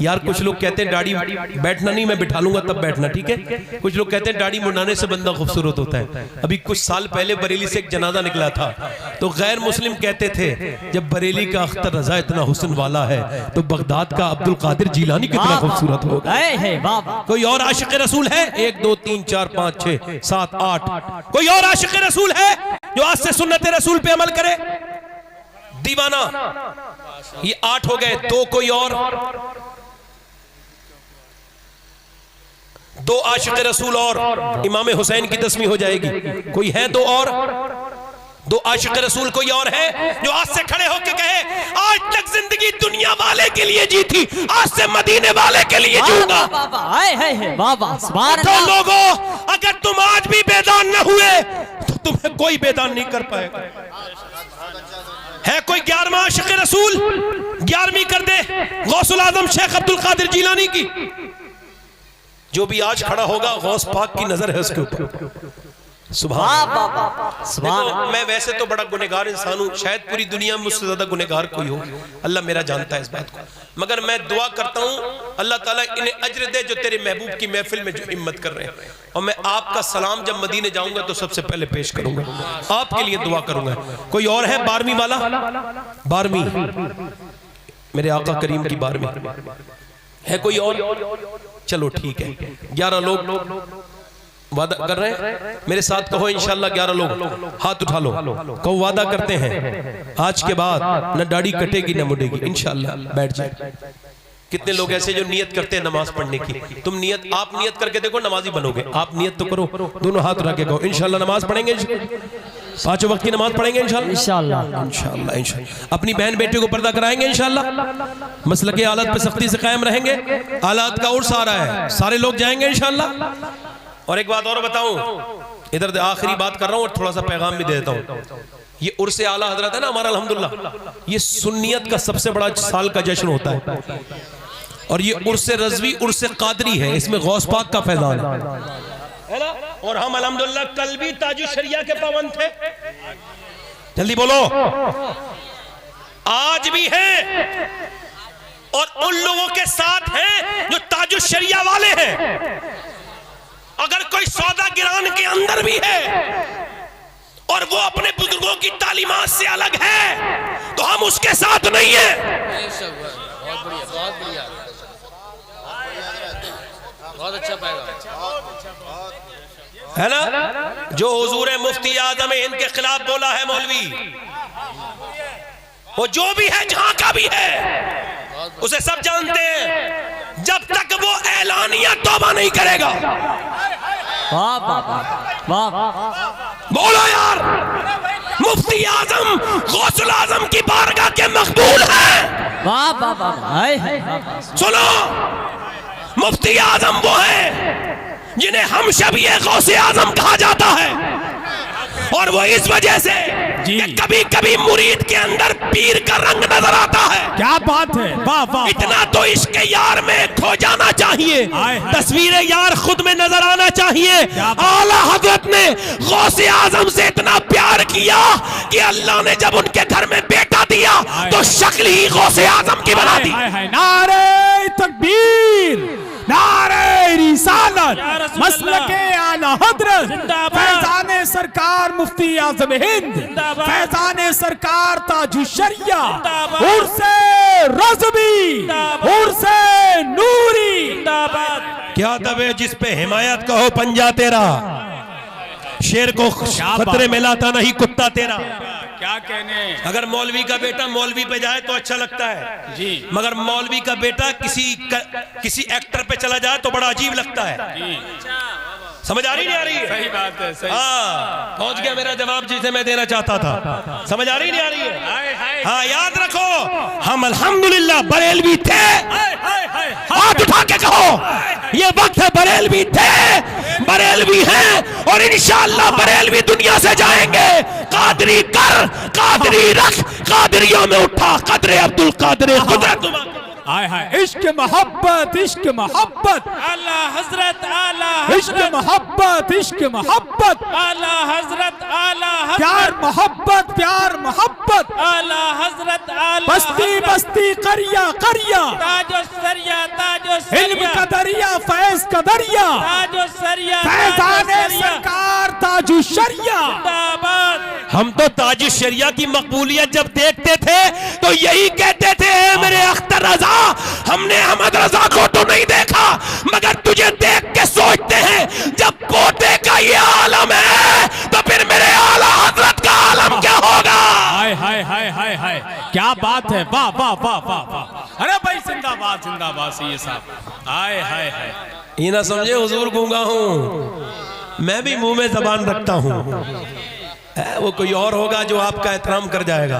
यार कुछ लोग कहते हैं दाढ़ी बैठना नहीं, मैं बिठा लूंगा तब बैठना, ठीक है। कुछ लोग कहते हैं दाढ़ी मुंडाने से बंदा खूबसूरत होता है। अभी कुछ साल पहले बरेली से एक जनाजा निकला था, तो गैर मुस्लिम कहते थे जब बरेली का अख्तर रजा इतना हुस्न वाला है तो बगदाद का अब्दुल कादिर जीलानी कितना खूबसूरत होगा। कोई और आशिक रसूल है? 1 2 3 4 5 6 7 8 कोई और आशिक रसूल है जो आज से सुन्नत रसूल पे अमल करे? दीवाना, ये 8 हो गए। 2 कोई और? 2 आशिक रसूल और इमाम हुसैन की 10वीं हो जाएगी। कोई है 2 और? 2 आशिक रसूल कोई और है जो आज से खड़े होकर कहे आज तक जिंदगी दुनिया वाले के लिए जी थी, आज से मदीने वाले के लिए जीऊंगा। तो लोगों अगर तुम आज भी बेदान न हुए तो तुम्हें कोई बेदान नहीं कर पाएगा। है कोई 11वां आशिक रसूल? 11वीं कर दे गौसुल आजम शेख अब्दुल कादिर जीलानी की। जो भी आज खड़ा होगा गौस पाक की नजर है उसके ऊपर। सुभान। मैं वैसे तो बड़ा गुनहगार इंसान हूँ, शायद पूरी दुनिया में मुझसे ज्यादा गुनहगार कोई हो, अल्लाह मेरा जानता है इस बात को। मगर मैं दुआ करता हूँ अल्लाह ताला इन्हें अज्र दे जो तेरे महबूब की महफिल में जो हिम्मत कर रहे हैं। और मैं आपका सलाम जब मदीने जाऊंगा तो सबसे पहले पेश करूंगा, आपके लिए दुआ करूंगा। कोई और है 12वीं वाला? 12वीं मेरे आका करीम की 12वीं है। कोई और? चलो ठीक है, 11 लोग वादा कर रहे हैं मेरे साथ, कहो इंशाल्लाह 11 लोग हाथ उठा लो, कहो वादा करते हैं आज के बाद न दाढ़ी कटेगी न मुड़ेगी इंशाल्लाह। बैठ जाए। कितने लोग ऐसे जो नियत करते हैं नमाज पढ़ने की? तुम नियत, आप नियत करके देखो नमाजी बनोगे। आप नियत तो करो, दोनों हाथ उठा के कहो इंशाल्लाह नमाज पढ़ेंगे, 5 वक्त की नमाज पढ़ेंगे इंशाल्लाह। इंशाल्लाह अपनी बहन बेटी को पर्दा कराएंगे इंशाल्लाह। मसलके आलत पे सख्ती से कायम रहेंगे। आलत का उर्स आ रहा है, सारे लोग जाएंगे इंशाल्लाह। और एक बात और बताऊं, इधर आखिरी बात कर रहा हूं और थोड़ा सा पैगाम भी दे देता हूं। ये उर्स आला हजरत है ना हमारा, अल्हम्दुलिल्लाह ये सुन्नियत का सबसे बड़ा साल का जश्न होता है। और ये उर्स रज़वी उर्स कादरी है, इसमें गौस पाक का फैजान है ना। और हम अल्हम्दुलिल्लाह कल भी ताजुश शरिया के पाबंद थे, जल्दी बोलो, आज भी हैं और उन लोगों के साथ हैं जो ताजुश शरिया वाले हैं। अगर कोई सौदा गिरान के अंदर भी है और वो अपने बुजुर्गों की तालीमात से अलग है तो हम उसके साथ नहीं है। बहुत बढ़िया, बहुत बढ़िया, बहुत अच्छा पैगाम है ना। जो हुजूर मुफ्ती आजम हिंद के खिलाफ बोला है मौलवी, वो जो भी है जहां का भी है उसे सब जानते हैं, जब तक वो ऐलानिया तौबा नहीं करेगा। वाह वाह वाह, बोलो यार, मुफ्ती आजम गौसुल आजम की बारगाह के मकबूल है। वाह वाह वाह, हाय हाय वाह। सुनो, मुफ्ती आजम वो है जिन्हें हम शबीए गौसे आजम कहा जाता है, और वो इस वजह से कि कभी कभी मुरीद के अंदर पीर का रंग नजर आता है। क्या बात है, वाह वाह। इतना तो इश्क यार में खो जाना चाहिए, तस्वीर यार खुद में नजर आना चाहिए। आला हजरत ने गौसे आजम से इतना प्यार किया कि अल्लाह ने जब उनके घर में बेटा दिया तो शक्ल ही गौसे आजम की बना दी। नारे तकबीर, नारे रिसालत, मसलके आला हजरत, फैजाने सरकार मुफ्ती आजम हिंद, फैजाने सरकार ताजुशरिया, उर्से रज़वी, उर्से नूरी। क्या दबे जिस पे हिमायत कहो पंजा तेरा, शेर को खतरे में लाता नहीं कुत्ता तेरा। क्या कहने। अगर मौलवी का बेटा मौलवी पे जाए तो अच्छा लगता है जी, मगर मौलवी का बेटा किसी एक्टर पे चला जाए तो बड़ा अजीब लगता है जी। समझ आ रही नहीं आ रही है? सही बात है, सही। हाँ, पहुंच गया मेरा जवाब जिसे मैं देना चाहता था। समझ आ रही नहीं आ रही है? हाँ, याद रखो, हम अल्हम्दुलिल्लाह बरेलवी थे। हाथ उठा के कहो, ये वक्त है बरेलवी थे, बरेलवी हैं, और इंशाअल्लाह बरेलवी दुनिया से जाएंगे। कादरी कर, कादरी रख, कादरियों में उठा, कदरे अब्दुल कादर कुदरत। हाय हाय, इश्क मोहब्बत, इश्क मोहब्बत, आला हजरत, आला इश्क मोहब्बत, इश्क मोहब्बत, आला हजरत, आला प्यार मोहब्बत, प्यार मोहब्बत, आला हजरत, आला बस्ती बस्ती, करिया करिया, ताजो सरिया, ताजो सरिया, इल्म का दरिया, फैज का दरिया, ताजो सरिया, फैजाने सरकार ताजु शरिया। हम तो ताजु शरिया की मकबूलियत जब देखते थे तो यही कहते थे, मेरे अख्तर रजा, हमने अहमद रजा को तो नहीं देखा मगर तुझे देख के सोचते हैं जब पोते का ये आलम है तो फिर मेरे आला हजरत का आलम क्या होगा। हाय हाय हाय हाय हाय, क्या बात है, वाह वाह वाह वाह वाह। अरे भाई जिंदाबाद जिंदाबाद सैयद साहब। हाय हाय हाय, ये ना समझे हुजूर गूंगा हूँ, मैं भी मुंह में जबान रखता हूँ, वो कोई और होगा जो आपका एहतराम कर जाएगा।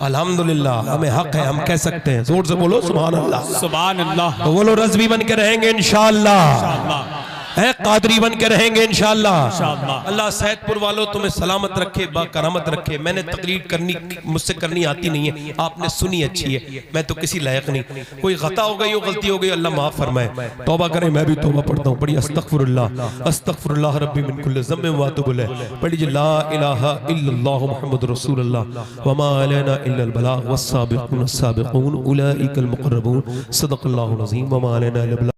अल्हम्दुलिल्लाह हमें हक है, हम कह सकते हैं, जोर से बोलो सुभान अल्लाह, सुभान अल्लाह। तो वो लोग रज़वी बन के रहेंगे इंशाअल्लाह, है कादरी बन के रहेंगे इंशाअल्लाह। अल्लाह सैदपुर वालों तुम्हें सलामत रखे, बाकरामत रखे। मैंने तकरीर करनी मुझसे करनी आती नहीं है, आपने सुनी अच्छी है, मैं तो किसी लायक नहीं। कोई खता हो गई हो, गलती हो गई, अल्लाह माफ फरमाए, तौबा करें। मैं भी तौबा पढ़ता हूँ, पढ़िए अस्तगफिरुल्लाह अस्तगफिरुल्लाह रब्बी मिन कुल्लि ज़म्बिन व अतूबु इलैह। पढ़िए ला इलाहा इल्लल्लाह मुहम्मदुर रसूलुल्लाह व मा अलैना इल्लल बलाग वस्साबिक़ून अस्साबिक़ून उलाइकल मुक़र्रबून सदक़ल्लाहुल अज़ीम व मा अलैना इल्लल